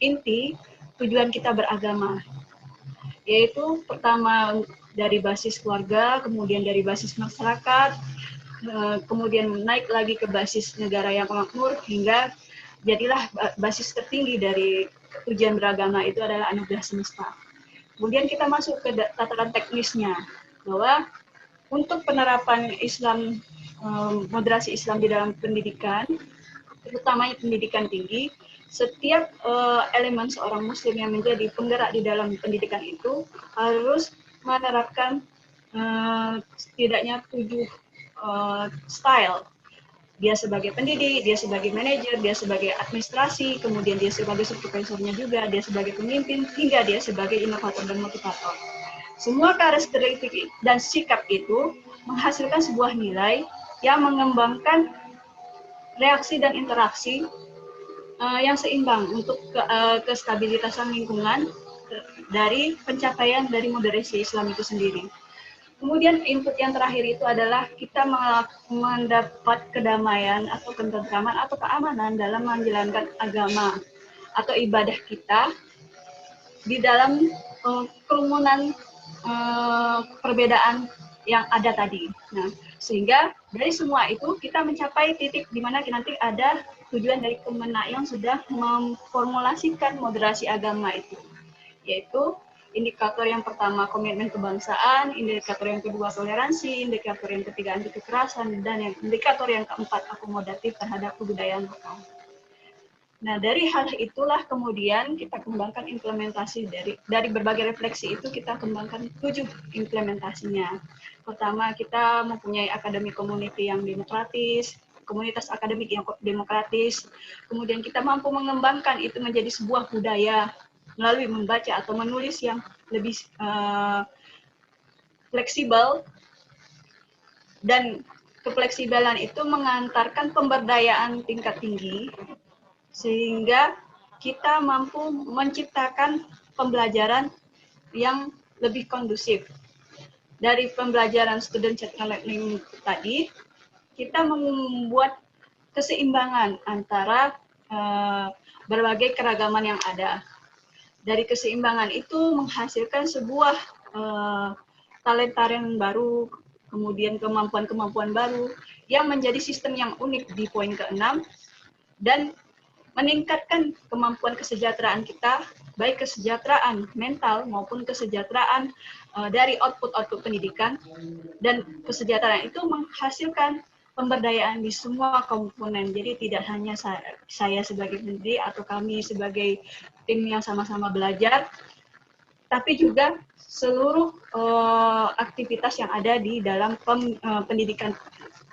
inti tujuan kita beragama, yaitu pertama dari basis keluarga, kemudian dari basis masyarakat, kemudian naik lagi ke basis negara yang makmur, hingga jadilah basis tertinggi dari tujuan beragama itu adalah anugerah semesta. Kemudian kita masuk ke tataran teknisnya, bahwa untuk penerapan Islam, moderasi Islam di dalam pendidikan, terutamanya pendidikan tinggi, setiap elemen seorang muslim yang menjadi penggerak di dalam pendidikan itu harus menerapkan setidaknya 7 style. Dia sebagai pendidik, dia sebagai manajer, dia sebagai administrasi, kemudian dia sebagai supervisornya juga, dia sebagai pemimpin, hingga dia sebagai inovator dan motivator. Semua karakteristik dan sikap itu menghasilkan sebuah nilai yang mengembangkan reaksi dan interaksi yang seimbang untuk kestabilitasan lingkungan dari pencapaian dari moderasi Islam itu sendiri. Kemudian input yang terakhir itu adalah kita mendapat kedamaian atau ketentraman atau keamanan dalam menjalankan agama atau ibadah kita di dalam kerumunan perbedaan yang ada tadi. Nah, sehingga dari semua itu kita mencapai titik di mana nanti ada tujuan dari Kemenak yang sudah memformulasikan moderasi agama itu, yaitu indikator yang pertama komitmen kebangsaan, indikator yang kedua toleransi, indikator yang ketiga anti kekerasan, dan indikator yang keempat akomodatif terhadap kebudayaan lokal. Nah, dari hal itulah kemudian kita kembangkan implementasi dari berbagai refleksi itu kita kembangkan 7 implementasinya. Pertama, kita mempunyai akademik community yang demokratis, komunitas akademik yang demokratis. Kemudian kita mampu mengembangkan itu menjadi sebuah budaya melalui membaca atau menulis yang lebih fleksibel, dan kefleksibelan itu mengantarkan pemberdayaan tingkat tinggi sehingga kita mampu menciptakan pembelajaran yang lebih kondusif. Dari pembelajaran student-centered learning tadi, kita membuat keseimbangan antara berbagai keragaman yang ada. Dari keseimbangan itu menghasilkan sebuah talent baru, kemudian kemampuan-kemampuan baru yang menjadi sistem yang unik di poin ke-6 dan meningkatkan kemampuan kesejahteraan kita, baik kesejahteraan mental maupun kesejahteraan dari output pendidikan, dan kesejahteraan itu menghasilkan pemberdayaan di semua komponen. Jadi tidak hanya saya sebagai pendidik atau kami sebagai tim yang sama-sama belajar, tapi juga seluruh aktivitas yang ada di dalam pendidikan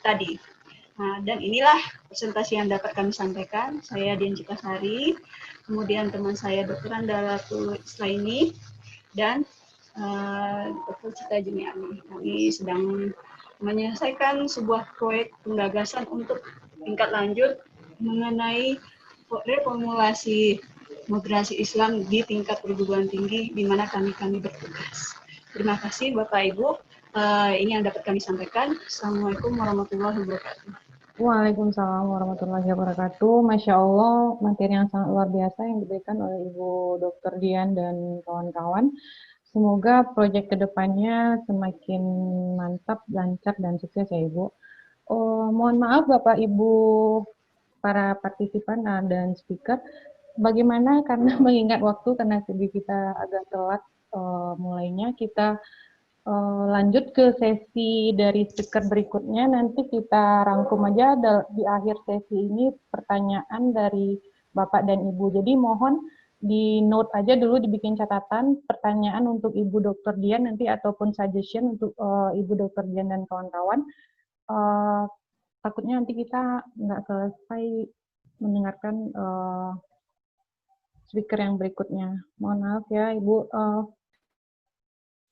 tadi. Nah, dan inilah presentasi yang dapat kami sampaikan. Saya Dian Cikasari, kemudian teman saya Dr. Andalatul Islaini, dan Dr. Cita Juniani. Kami sedang menyelesaikan sebuah proyek penggagasan untuk tingkat lanjut mengenai reformulasi moderasi Islam di tingkat perguruan tinggi di mana kami bertugas. Terima kasih Bapak Ibu. Ini yang dapat kami sampaikan. Assalamualaikum warahmatullahi wabarakatuh. Waalaikumsalam warahmatullahi wabarakatuh. Masya Allah, materi yang sangat luar biasa yang diberikan oleh Ibu Dr. Dian dan kawan-kawan. Semoga proyek kedepannya semakin mantap, lancar, dan sukses ya Ibu. Mohon maaf Bapak Ibu para partisipan dan speaker, bagaimana karena mengingat waktu, karena kita agak telat mulainya, kita lanjut ke sesi dari speaker berikutnya. Nanti kita rangkum aja di akhir sesi ini pertanyaan dari Bapak dan Ibu. Jadi mohon di note aja dulu, dibikin catatan pertanyaan untuk Ibu Dr. Dian nanti ataupun suggestion untuk Ibu Dr. Dian dan kawan-kawan. Takutnya nanti kita nggak selesai mendengarkan speaker yang berikutnya. Mohon maaf ya Ibu.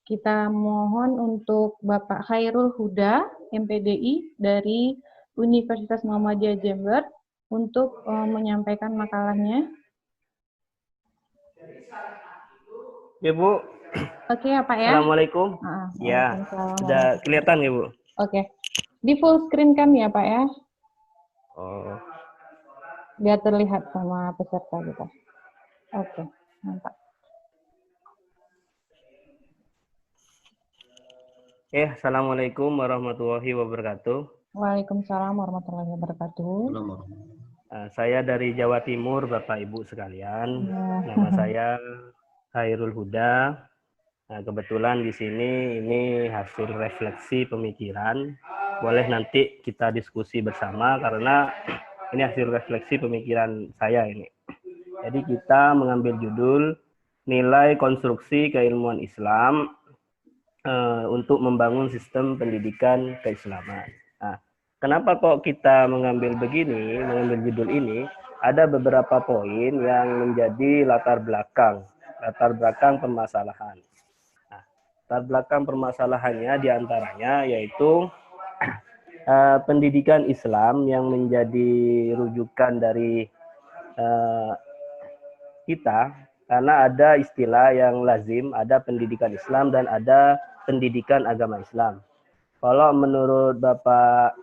Kita mohon untuk Bapak Khairul Huda, MPDI dari Universitas Muhammadiyah Jember untuk menyampaikan makalahnya. Ya Bu. Oke ya Pak ya. Assalamualaikum. Ya, sudah kelihatan ya Bu. Oke. Di full screen kan ya Pak ya? Oh. Biar terlihat sama peserta kita. Oke, mantap. Assalamualaikum warahmatullahi wabarakatuh. Waalaikumsalam warahmatullahi wabarakatuh. Saya dari Jawa Timur, Bapak Ibu sekalian. Nama saya Khairul Huda. Kebetulan di sini ini hasil refleksi pemikiran. Boleh nanti kita diskusi bersama karena ini hasil refleksi pemikiran saya ini. Jadi kita mengambil judul nilai konstruksi keilmuan Islam untuk membangun sistem pendidikan keislaman. Nah, kenapa kok kita mengambil judul ini? Ada beberapa poin yang menjadi latar belakang permasalahan. Nah, latar belakang permasalahannya diantaranya yaitu pendidikan Islam yang menjadi rujukan dari kita, karena ada istilah yang lazim, ada pendidikan Islam dan ada pendidikan agama Islam. Kalau menurut Bapak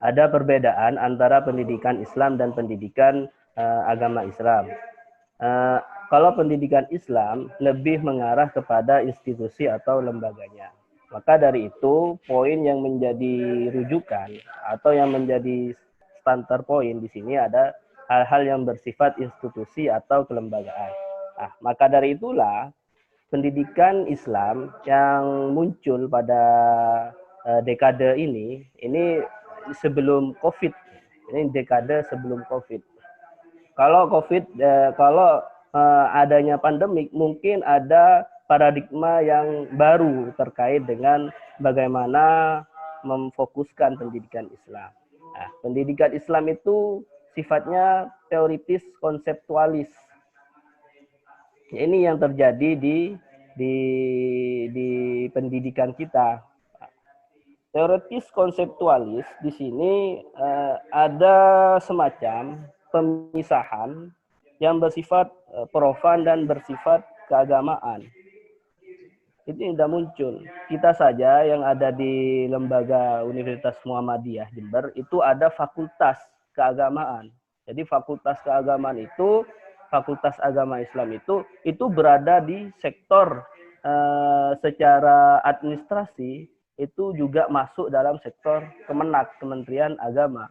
ada perbedaan antara pendidikan Islam dan pendidikan agama Islam. Kalau pendidikan Islam lebih mengarah kepada institusi atau lembaganya. Maka dari itu poin yang menjadi rujukan atau yang menjadi standar poin di sini ada hal-hal yang bersifat institusi atau kelembagaan. Nah, maka dari itulah pendidikan Islam yang muncul pada dekade ini sebelum COVID. Ini dekade sebelum COVID. Kalau kalau adanya pandemik, mungkin ada paradigma yang baru terkait dengan bagaimana memfokuskan pendidikan Islam. Nah, pendidikan Islam itu sifatnya teoritis konseptualis. Ini yang terjadi di pendidikan kita. Teoritis konseptualis di sini ada semacam pemisahan yang bersifat profan dan bersifat keagamaan. Itu tidak muncul. Kita saja yang ada di lembaga Universitas Muhammadiyah Jember itu ada fakultas keagamaan. Jadi fakultas keagamaan itu, fakultas agama Islam itu berada di sektor secara administrasi itu juga masuk dalam sektor Kemenak, Kementerian Agama.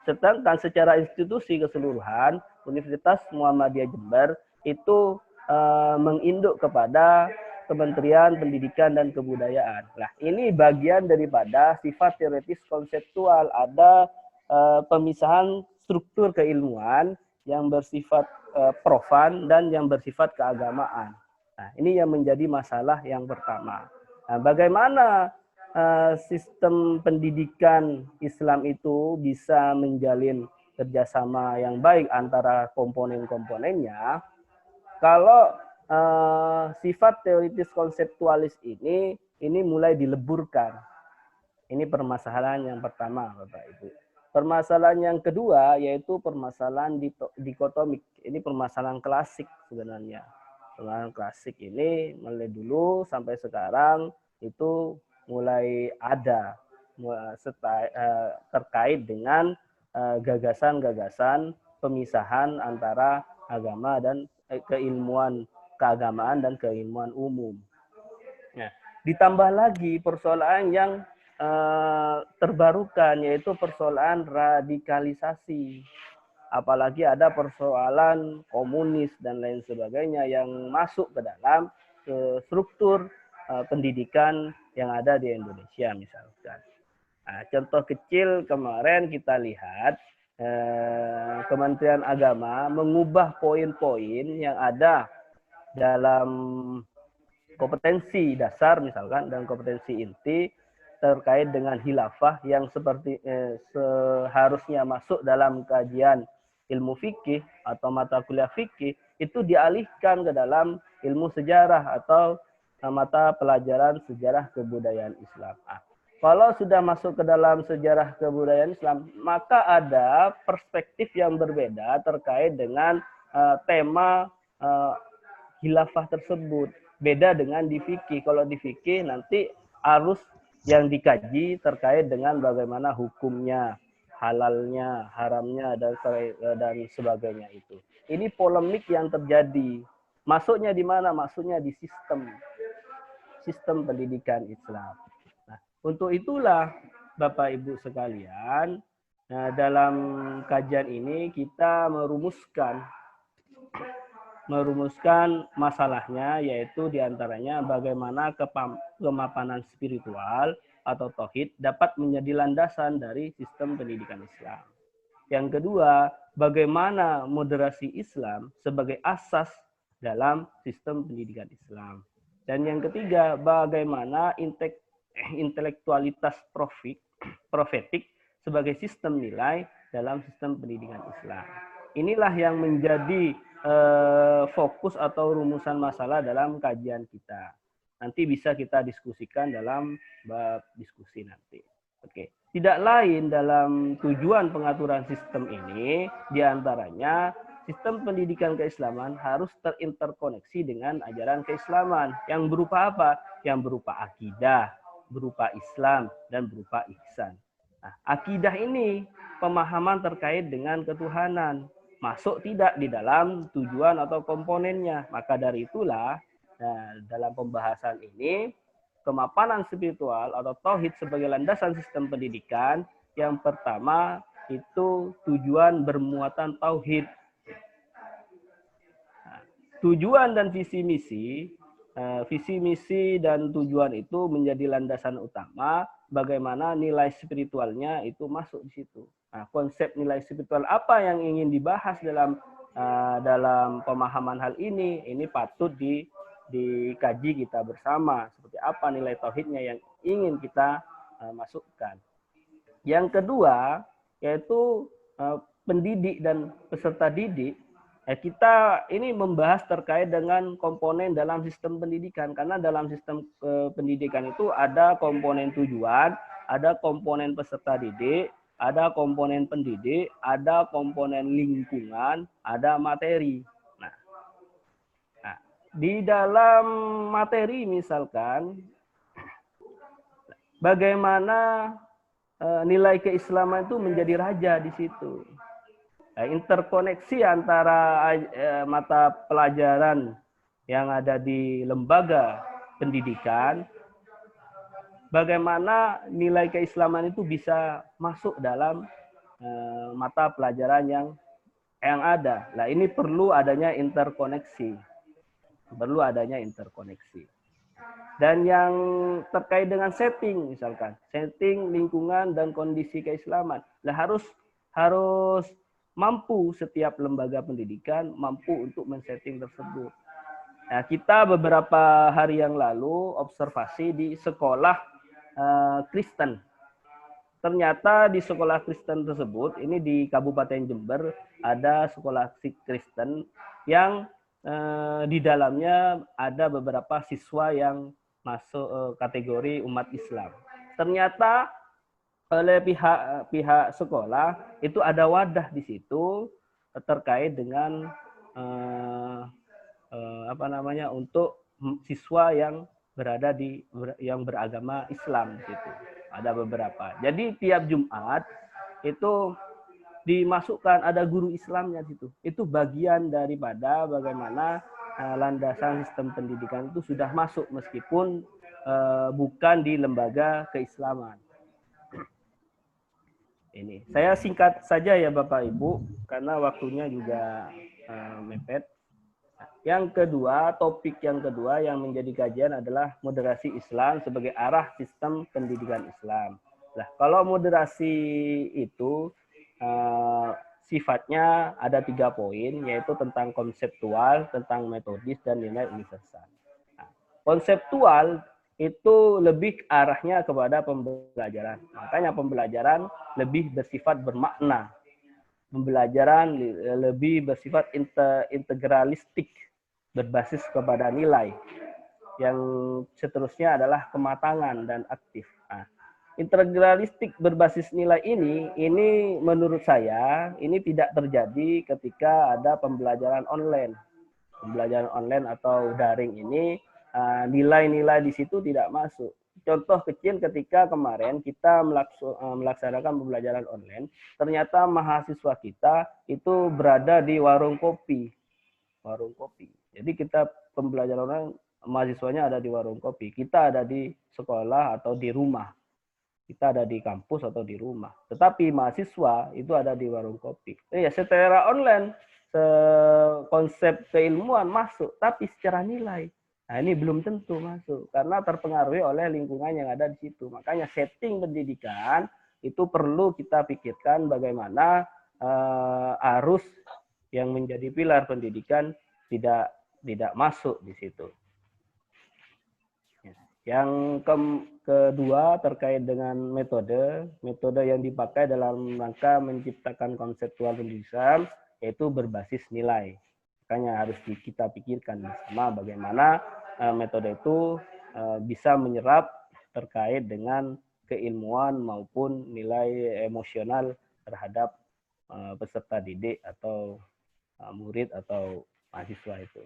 Sedangkan secara institusi keseluruhan, Universitas Muhammadiyah Jember itu menginduk kepada Kementerian Pendidikan dan Kebudayaan. Nah, ini bagian daripada sifat teoritis konseptual. Ada pemisahan struktur keilmuan yang bersifat profan dan yang bersifat keagamaan. Nah, ini yang menjadi masalah yang pertama. Nah, bagaimana sistem pendidikan Islam itu bisa menjalin kerjasama yang baik antara komponen-komponennya kalau sifat teoritis konseptualis ini mulai dileburkan. Ini permasalahan yang pertama, Bapak Ibu. Permasalahan yang kedua yaitu permasalahan dikotomik. Ini permasalahan klasik sebenarnya. Permasalahan klasik ini mulai dulu sampai sekarang itu mulai ada terkait dengan gagasan-gagasan pemisahan antara agama dan keilmuan keagamaan dan keilmuan umum. Nah, ditambah lagi persoalan yang terbarukan yaitu persoalan radikalisasi. Apalagi ada persoalan komunis dan lain sebagainya yang masuk ke dalam struktur pendidikan yang ada di Indonesia misalkan. Nah, contoh kecil kemarin kita lihat Kementerian Agama mengubah poin-poin yang ada dalam kompetensi dasar misalkan dan kompetensi inti terkait dengan khilafah yang seperti seharusnya masuk dalam kajian ilmu fikih atau mata kuliah fikih itu dialihkan ke dalam ilmu sejarah atau mata pelajaran sejarah kebudayaan Islam. Kalau sudah masuk ke dalam sejarah kebudayaan Islam, maka ada perspektif yang berbeda terkait dengan tema khilafah tersebut. Beda dengan di fikih. Kalau di fikih nanti arus yang dikaji terkait dengan bagaimana hukumnya, halalnya, haramnya, dan sebagainya itu. Ini polemik yang terjadi. Masuknya di mana? Masuknya di sistem pendidikan Islam. Nah, untuk itulah Bapak Ibu sekalian, dalam kajian ini kita merumuskan masalahnya yaitu diantaranya bagaimana kemapanan spiritual atau tauhid dapat menjadi landasan dari sistem pendidikan Islam. Yang kedua, bagaimana moderasi Islam sebagai asas dalam sistem pendidikan Islam. Dan yang ketiga, bagaimana intelektualitas profetik sebagai sistem nilai dalam sistem pendidikan Islam. Inilah yang menjadi fokus atau rumusan masalah dalam kajian kita. Nanti bisa kita diskusikan dalam bab diskusi nanti. Oke. Tidak lain dalam tujuan pengaturan sistem ini, diantaranya sistem pendidikan keislaman harus terinterkoneksi dengan ajaran keislaman. Yang berupa apa? Yang berupa akidah, berupa Islam, dan berupa ihsan. Nah, akidah ini pemahaman terkait dengan ketuhanan. Masuk tidak di dalam tujuan atau komponennya. Maka dari itulah, dalam pembahasan ini, kemapanan spiritual atau tauhid sebagai landasan sistem pendidikan, yang pertama itu tujuan bermuatan tauhid. Tujuan dan visi misi visi, misi, dan tujuan itu menjadi landasan utama, bagaimana nilai spiritualnya itu masuk di situ. Nah, konsep nilai spiritual apa yang ingin dibahas dalam pemahaman hal ini patut dikaji kita bersama. Seperti apa nilai tauhidnya yang ingin kita masukkan. Yang kedua, yaitu pendidik dan peserta didik. Kita ini membahas terkait dengan komponen dalam sistem pendidikan, karena dalam sistem pendidikan itu ada komponen tujuan, ada komponen peserta didik, ada komponen pendidik, ada komponen lingkungan, ada materi. Nah, di dalam materi misalkan, bagaimana nilai keislaman itu menjadi raja di situ. Interkoneksi antara mata pelajaran yang ada di lembaga pendidikan, bagaimana nilai keislaman itu bisa masuk dalam mata pelajaran yang ada. Nah, ini perlu adanya interkoneksi. Perlu adanya interkoneksi. Dan yang terkait dengan setting, misalkan setting, lingkungan, dan kondisi keislaman, nah harus mampu setiap lembaga pendidikan mampu untuk men-setting tersebut. Nah, kita beberapa hari yang lalu observasi di sekolah Kristen. Ternyata di sekolah Kristen tersebut, ini di Kabupaten Jember, ada sekolah Kristen yang di dalamnya ada beberapa siswa yang masuk kategori umat Islam. Ternyata oleh pihak sekolah itu ada wadah di situ terkait dengan untuk siswa yang berada yang beragama Islam di situ. Ada beberapa. Jadi tiap Jumat itu dimasukkan ada guru Islamnya di situ. Itu bagian daripada bagaimana landasan sistem pendidikan itu sudah masuk meskipun bukan di lembaga keislaman. Ini saya singkat saja ya Bapak Ibu karena waktunya juga mepet. Yang kedua, topik yang kedua yang menjadi kajian adalah moderasi Islam sebagai arah sistem pendidikan Islam. Nah, kalau moderasi itu sifatnya ada 3 poin, yaitu tentang konseptual, tentang metodis, dan nilai universal. Nah, konseptual itu lebih arahnya kepada pembelajaran. Makanya pembelajaran lebih bersifat bermakna. Pembelajaran lebih bersifat integralistik, berbasis kepada nilai. Yang seterusnya adalah kematangan dan aktif. Nah, integralistik berbasis nilai ini menurut saya ini tidak terjadi ketika ada pembelajaran online. Pembelajaran online atau daring ini nilai-nilai di situ tidak masuk. Contoh kecil ketika kemarin kita melaksanakan pembelajaran online, ternyata mahasiswa kita itu berada di warung kopi. Warung kopi. Jadi kita pembelajaran online, mahasiswanya ada di warung kopi. Kita ada di sekolah atau di rumah. Kita ada di kampus atau di rumah. Tetapi mahasiswa itu ada di warung kopi. Ya, secara online, konsep keilmuan masuk, tapi secara nilai. Nah, ini belum tentu masuk karena terpengaruhi oleh lingkungan yang ada di situ. Makanya setting pendidikan itu perlu kita pikirkan bagaimana arus yang menjadi pilar pendidikan tidak masuk di situ. Yang kedua terkait dengan metode yang dipakai dalam rangka menciptakan konseptual pendidikan yaitu berbasis nilai. Makanya harus kita pikirkan bersama bagaimana metode itu bisa menyerap terkait dengan keilmuan maupun nilai emosional terhadap peserta didik atau murid atau mahasiswa itu.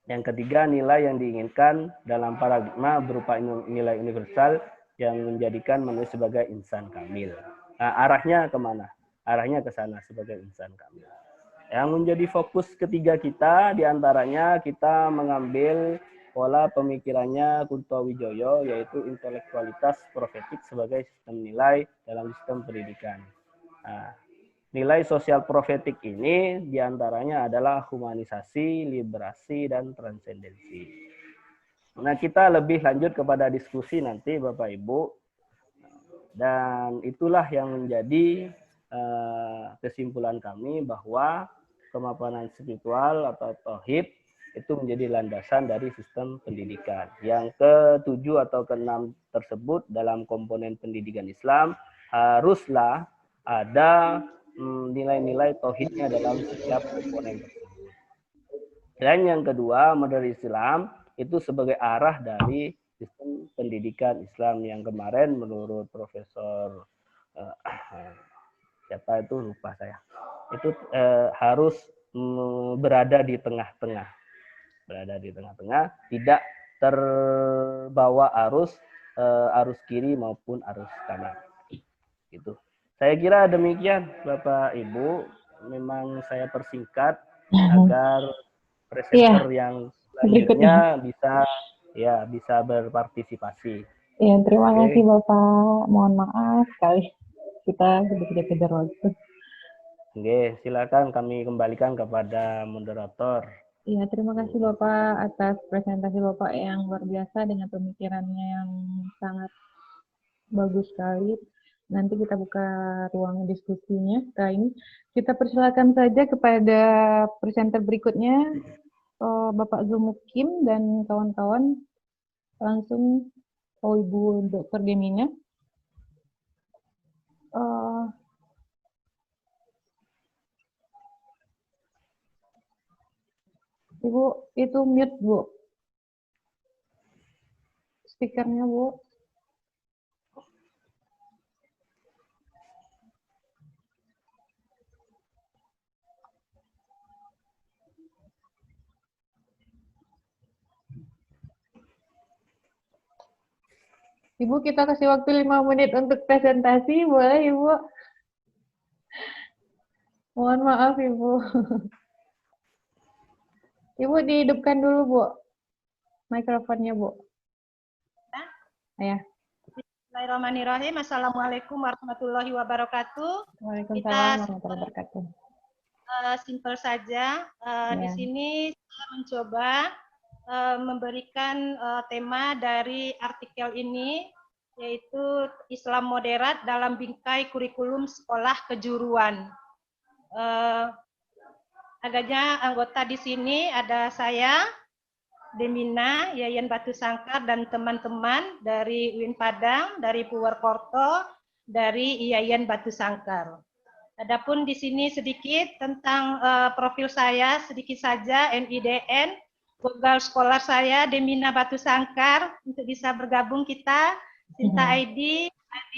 Yang ketiga, nilai yang diinginkan dalam paradigma berupa nilai universal yang menjadikan manusia sebagai insan kamil. Nah, arahnya kemana? Arahnya ke sana sebagai insan kamil. Yang menjadi fokus ketiga kita, diantaranya kita mengambil pola pemikirannya Kunto Wijoyo, yaitu intelektualitas profetik sebagai sistem nilai dalam sistem pendidikan. Nah, nilai sosial profetik ini diantaranya adalah humanisasi, liberasi, dan transendensi. Nah, kita lebih lanjut kepada diskusi nanti Bapak Ibu. Dan itulah yang menjadi kesimpulan kami bahwa kemapanan spiritual atau tauhid itu menjadi landasan dari sistem pendidikan. Yang ke-7 atau ke-6 tersebut dalam komponen pendidikan Islam haruslah ada nilai-nilai tauhidnya dalam setiap komponen tersebut. Dan yang kedua, model Islam itu sebagai arah dari sistem pendidikan Islam yang kemarin menurut Profesor siapa itu lupa saya, itu harus berada di tengah-tengah, tidak terbawa arus kiri maupun arus kanan. Gitu. Saya kira demikian Bapak Ibu. Memang saya persingkat agar presenter yang selanjutnya bisa berpartisipasi. Iya, terima kasih Bapak. Mohon maaf sekali kita kejar waktu. Oke, silakan kami kembalikan kepada moderator. Iya, terima kasih Bapak atas presentasi Bapak yang luar biasa dengan pemikirannya yang sangat bagus sekali. Nanti kita buka ruang diskusinya. Setelah ini kita persilakan saja kepada presenter berikutnya, Bapak Zumukim dan kawan-kawan. Langsung Ibu Dr. Demina. Ibu, itu mute, Bu. Speakernya, Bu. Ibu, kita kasih waktu 5 menit untuk presentasi, boleh Ibu? Mohon maaf Ibu. Ibu dihidupkan dulu, Bu. Mikrofonnya, Bu. Ya. Bismillahirrahmanirrahim. Assalamualaikum warahmatullahi wabarakatuh. Waalaikumsalam warahmatullahi wabarakatuh. Simpel saja. Di sini saya mencoba memberikan tema dari artikel ini, yaitu Islam moderat dalam bingkai kurikulum sekolah kejuruan. Adanya anggota di sini ada saya, Demina, Yayan Batu Sangkar, dan teman-teman dari UIN Padang, dari Purwokerto, dari Yayan Batu Sangkar. Adapun di sini sedikit tentang profil saya, sedikit saja, NIDN, Google Scholar saya, Demina Batu Sangkar, untuk bisa bergabung kita, Sinta ID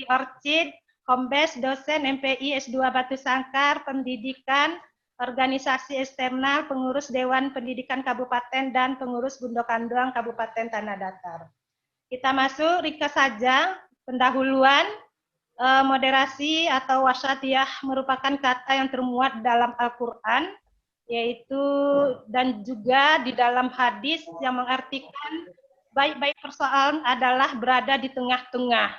Orchid, Kombes, dosen MPI S2 Batu Sangkar, pendidikan, organisasi eksternal, pengurus Dewan Pendidikan Kabupaten, dan pengurus Bundokandoang Kabupaten Tanah Datar. Kita masuk ringkas saja, pendahuluan, moderasi atau wasatiyah merupakan kata yang termuat dalam Al-Quran, yaitu dan juga di dalam hadis yang mengartikan baik-baik persoalan adalah berada di tengah-tengah.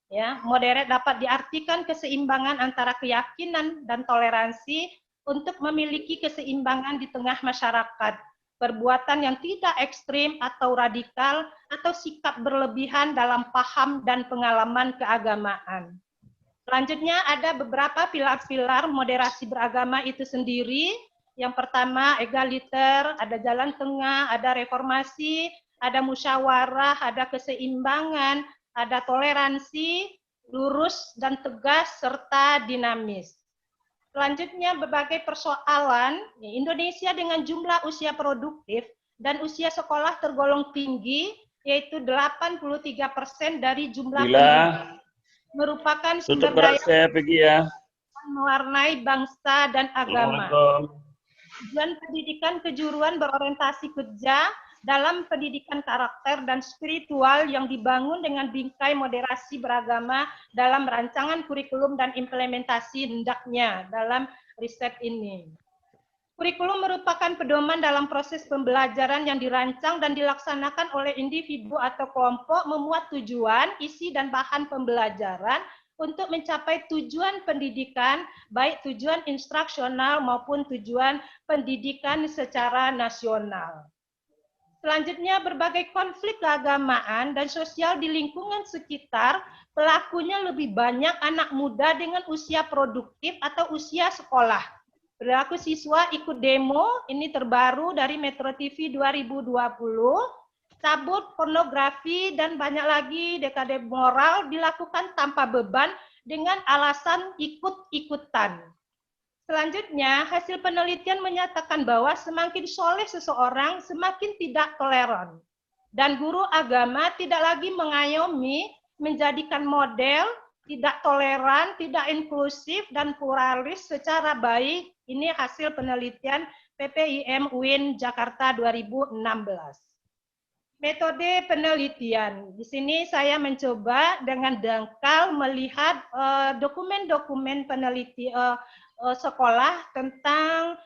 Ya, moderat dapat diartikan keseimbangan antara keyakinan dan toleransi untuk memiliki keseimbangan di tengah masyarakat, perbuatan yang tidak ekstrim atau radikal, atau sikap berlebihan dalam paham dan pengalaman keagamaan. Selanjutnya ada beberapa pilar-pilar moderasi beragama itu sendiri. Yang pertama egaliter, ada jalan tengah, ada reformasi, ada musyawarah, ada keseimbangan, ada toleransi, lurus dan tegas, serta dinamis. Selanjutnya berbagai persoalan, Indonesia dengan jumlah usia produktif dan usia sekolah tergolong tinggi, yaitu 83% dari jumlah penduduk, merupakan sumber daya mewarnai bangsa dan agama. Tujuan pendidikan kejuruan berorientasi kerja dalam pendidikan karakter dan spiritual yang dibangun dengan bingkai moderasi beragama dalam rancangan kurikulum dan implementasi hendaknya dalam riset ini. Kurikulum merupakan pedoman dalam proses pembelajaran yang dirancang dan dilaksanakan oleh individu atau kelompok, memuat tujuan, isi, dan bahan pembelajaran untuk mencapai tujuan pendidikan, baik tujuan instruksional maupun tujuan pendidikan secara nasional. Selanjutnya, berbagai konflik keagamaan dan sosial di lingkungan sekitar, pelakunya lebih banyak anak muda dengan usia produktif atau usia sekolah. Perilaku siswa ikut demo, ini terbaru dari Metro TV 2020, cabut, pornografi, dan banyak lagi dekade moral dilakukan tanpa beban dengan alasan ikut-ikutan. Selanjutnya, hasil penelitian menyatakan bahwa semakin soleh seseorang, semakin tidak toleran. Dan guru agama tidak lagi mengayomi, menjadikan model, tidak toleran, tidak inklusif, dan pluralis secara baik. Ini hasil penelitian PPIM UIN Jakarta 2016. Metode penelitian. Di sini saya mencoba dengan dangkal melihat dokumen-dokumen penelitian sekolah tentang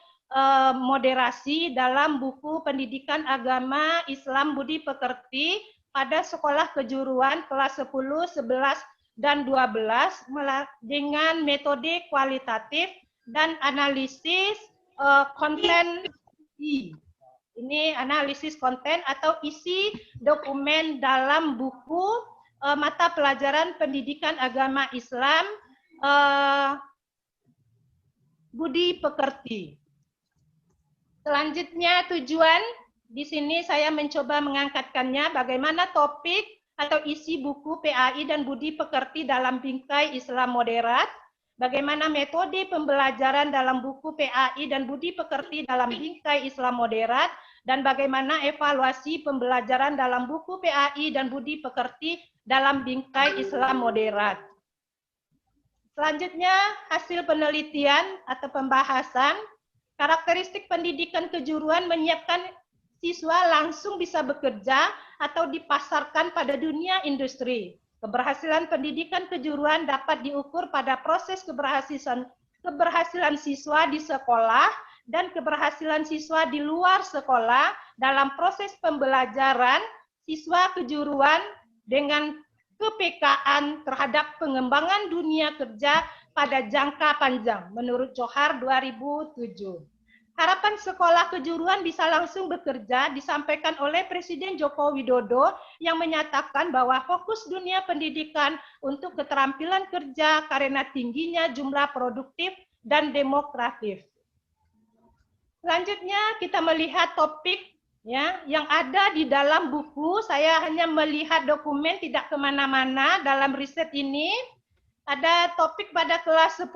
moderasi dalam buku pendidikan agama Islam Budi Pekerti pada sekolah kejuruan kelas 10, 11, dan 12 dengan metode kualitatif dan analisis konten. Ini analisis konten atau isi dokumen dalam buku mata pelajaran pendidikan agama Islam Budi Pekerti. Selanjutnya tujuan, di sini saya mencoba mengangkatkannya bagaimana topik atau isi buku PAI dan Budi Pekerti dalam bingkai Islam moderat, bagaimana metode pembelajaran dalam buku PAI dan Budi Pekerti dalam bingkai Islam moderat, dan bagaimana evaluasi pembelajaran dalam buku PAI dan Budi Pekerti dalam bingkai Islam moderat. Selanjutnya, hasil penelitian atau pembahasan, karakteristik pendidikan kejuruan menyiapkan siswa langsung bisa bekerja atau dipasarkan pada dunia industri. Keberhasilan pendidikan kejuruan dapat diukur pada proses keberhasilan siswa di sekolah dan keberhasilan siswa di luar sekolah dalam proses pembelajaran siswa kejuruan dengan kepekaan terhadap pengembangan dunia kerja pada jangka panjang menurut Johar 2007. Harapan sekolah kejuruan bisa langsung bekerja disampaikan oleh Presiden Joko Widodo yang menyatakan bahwa fokus dunia pendidikan untuk keterampilan kerja karena tingginya jumlah produktif dan demografis. Selanjutnya kita melihat topik ya, yang ada di dalam buku. Saya hanya melihat dokumen, tidak kemana-mana dalam riset ini. Ada topik pada kelas 10,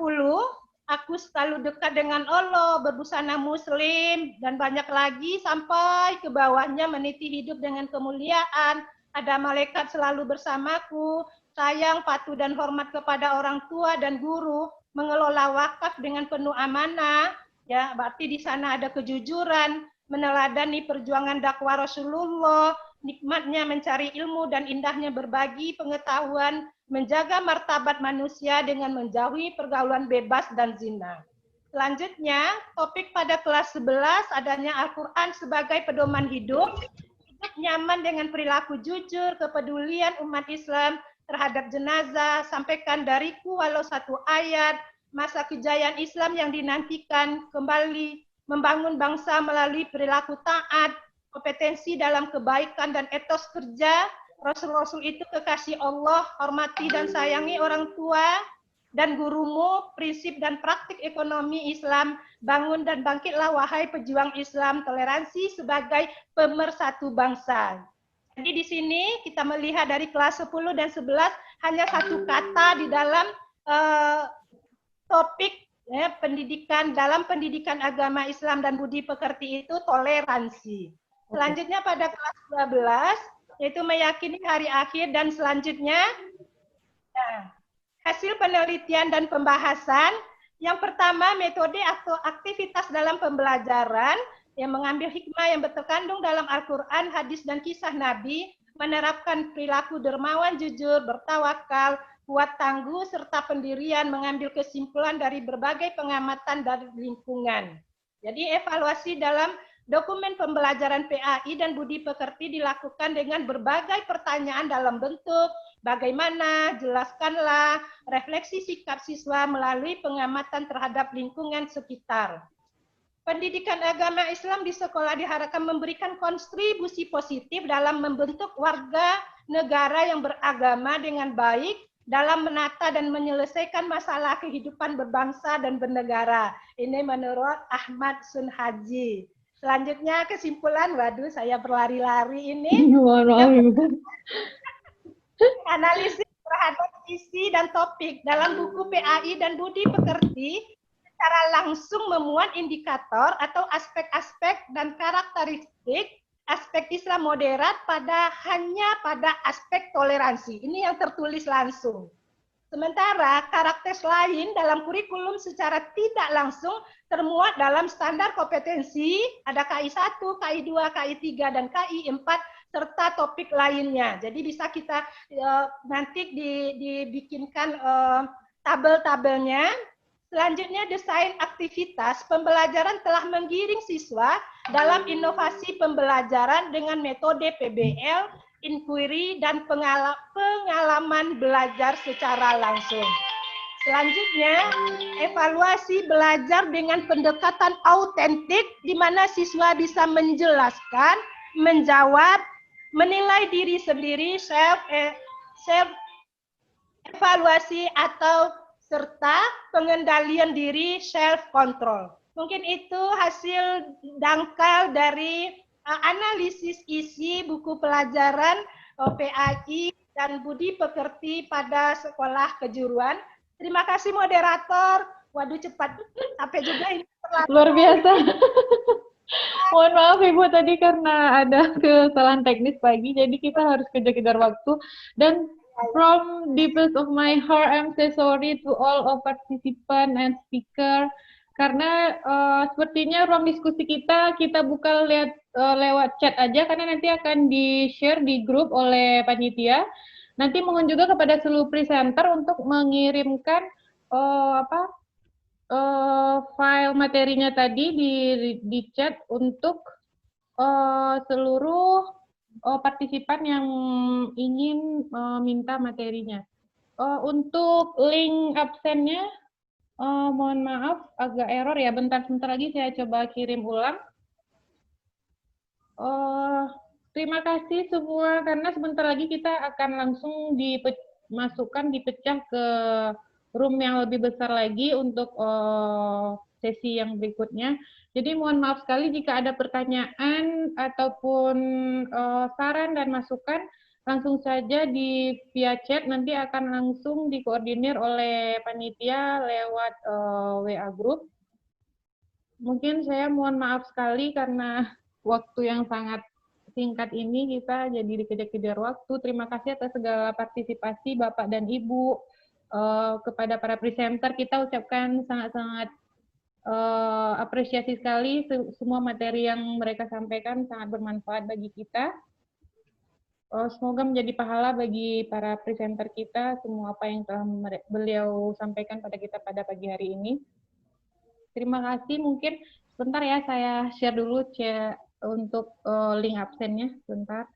aku selalu dekat dengan Allah, berbusana muslim, dan banyak lagi sampai ke bawahnya meniti hidup dengan kemuliaan. Ada malaikat selalu bersamaku, sayang, patuh, dan hormat kepada orang tua dan guru, mengelola wakaf dengan penuh amanah. Ya, berarti di sana ada kejujuran, meneladani perjuangan dakwah Rasulullah, nikmatnya mencari ilmu dan indahnya berbagi pengetahuan, menjaga martabat manusia dengan menjauhi pergaulan bebas dan zina. Selanjutnya, topik pada kelas 11 adanya Al-Quran sebagai pedoman hidup nyaman dengan perilaku jujur, kepedulian umat Islam terhadap jenazah, sampaikan dariku walau satu ayat, masa kejayaan Islam yang dinantikan, kembali membangun bangsa melalui perilaku taat, kompetensi dalam kebaikan dan etos kerja. Rasul-rasul itu kekasih Allah, hormati dan sayangi orang tua dan gurumu, prinsip dan praktik ekonomi Islam, bangun dan bangkitlah wahai pejuang Islam, toleransi sebagai pemersatu bangsa. Jadi di sini kita melihat dari kelas 10 dan 11 hanya satu kata di dalam topik ya, pendidikan dalam pendidikan agama Islam dan Budi Pekerti itu toleransi. Selanjutnya pada kelas 12 yaitu meyakini hari akhir, dan selanjutnya nah, hasil penelitian dan pembahasan. Yang pertama, metode atau aktivitas dalam pembelajaran yang mengambil hikmah yang terkandung dalam Al-Quran, hadis, dan kisah Nabi, menerapkan perilaku dermawan, jujur, bertawakal, kuat tangguh, serta pendirian, mengambil kesimpulan dari berbagai pengamatan dari lingkungan. Jadi evaluasi dalam dokumen pembelajaran PAI dan Budi Pekerti dilakukan dengan berbagai pertanyaan dalam bentuk bagaimana, jelaskanlah, refleksi sikap siswa melalui pengamatan terhadap lingkungan sekitar. Pendidikan agama Islam di sekolah diharapkan memberikan kontribusi positif dalam membentuk warga negara yang beragama dengan baik dalam menata dan menyelesaikan masalah kehidupan berbangsa dan bernegara. Ini menurut Ahmad Sunhaji. Selanjutnya kesimpulan, waduh saya berlari-lari ini. Mohon maaf, Ibu. Analisis terhadap isi dan topik dalam buku PAI dan Budi Pekerti secara langsung memuat indikator atau aspek-aspek dan karakteristik aspek Islam moderat hanya pada aspek toleransi. Ini yang tertulis langsung. Sementara karakter lain dalam kurikulum secara tidak langsung termuat dalam standar kompetensi, ada KI 1, KI 2, KI 3, dan KI 4, serta topik lainnya. Jadi bisa kita nanti dibikinkan tabel-tabelnya. Selanjutnya, desain aktivitas pembelajaran telah menggiring siswa dalam inovasi pembelajaran dengan metode PBL, inquiry, dan pengalaman belajar secara langsung. Selanjutnya, evaluasi belajar dengan pendekatan autentik, di mana siswa bisa menjelaskan, menjawab, menilai diri sendiri, self-evaluasi atau serta pengendalian diri, self-control. Mungkin itu hasil dangkal dari analisis isi buku pelajaran PAI dan Budi Pekerti pada sekolah kejuruan. Terima kasih moderator. Waduh cepat, sampai juga ini terlalu. Luar biasa. Mohon maaf Ibu tadi karena ada kesalahan teknis pagi, jadi kita harus kejar-kejar waktu. Dan from deepest of my heart, I'm so sorry to all of participant and speaker. Karena sepertinya ruang diskusi kita buka lewat chat aja, karena nanti akan di-share di grup oleh panitia. Nanti mohon juga kepada seluruh presenter untuk mengirimkan file materinya tadi di chat untuk seluruh partisipan yang ingin minta materinya. Untuk link absennya, mohon maaf agak error ya. Bentar lagi saya coba kirim ulang. Terima kasih semua, karena sebentar lagi kita akan langsung dipecah ke room yang lebih besar lagi untuk sesi yang berikutnya. Jadi mohon maaf sekali jika ada pertanyaan ataupun saran dan masukan, langsung saja via chat, nanti akan langsung dikoordinir oleh panitia lewat WA group. Mungkin saya mohon maaf sekali karena waktu yang sangat singkat ini kita jadi dikejar-kejar waktu. Terima kasih atas segala partisipasi Bapak dan Ibu. Kepada para presenter kita ucapkan sangat-sangat apresiasi sekali, semua materi yang mereka sampaikan sangat bermanfaat bagi kita. Semoga menjadi pahala bagi para presenter kita semua apa yang telah beliau sampaikan pada kita pada pagi hari ini. Terima kasih. Mungkin sebentar ya, saya share dulu untuk link absennya sebentar.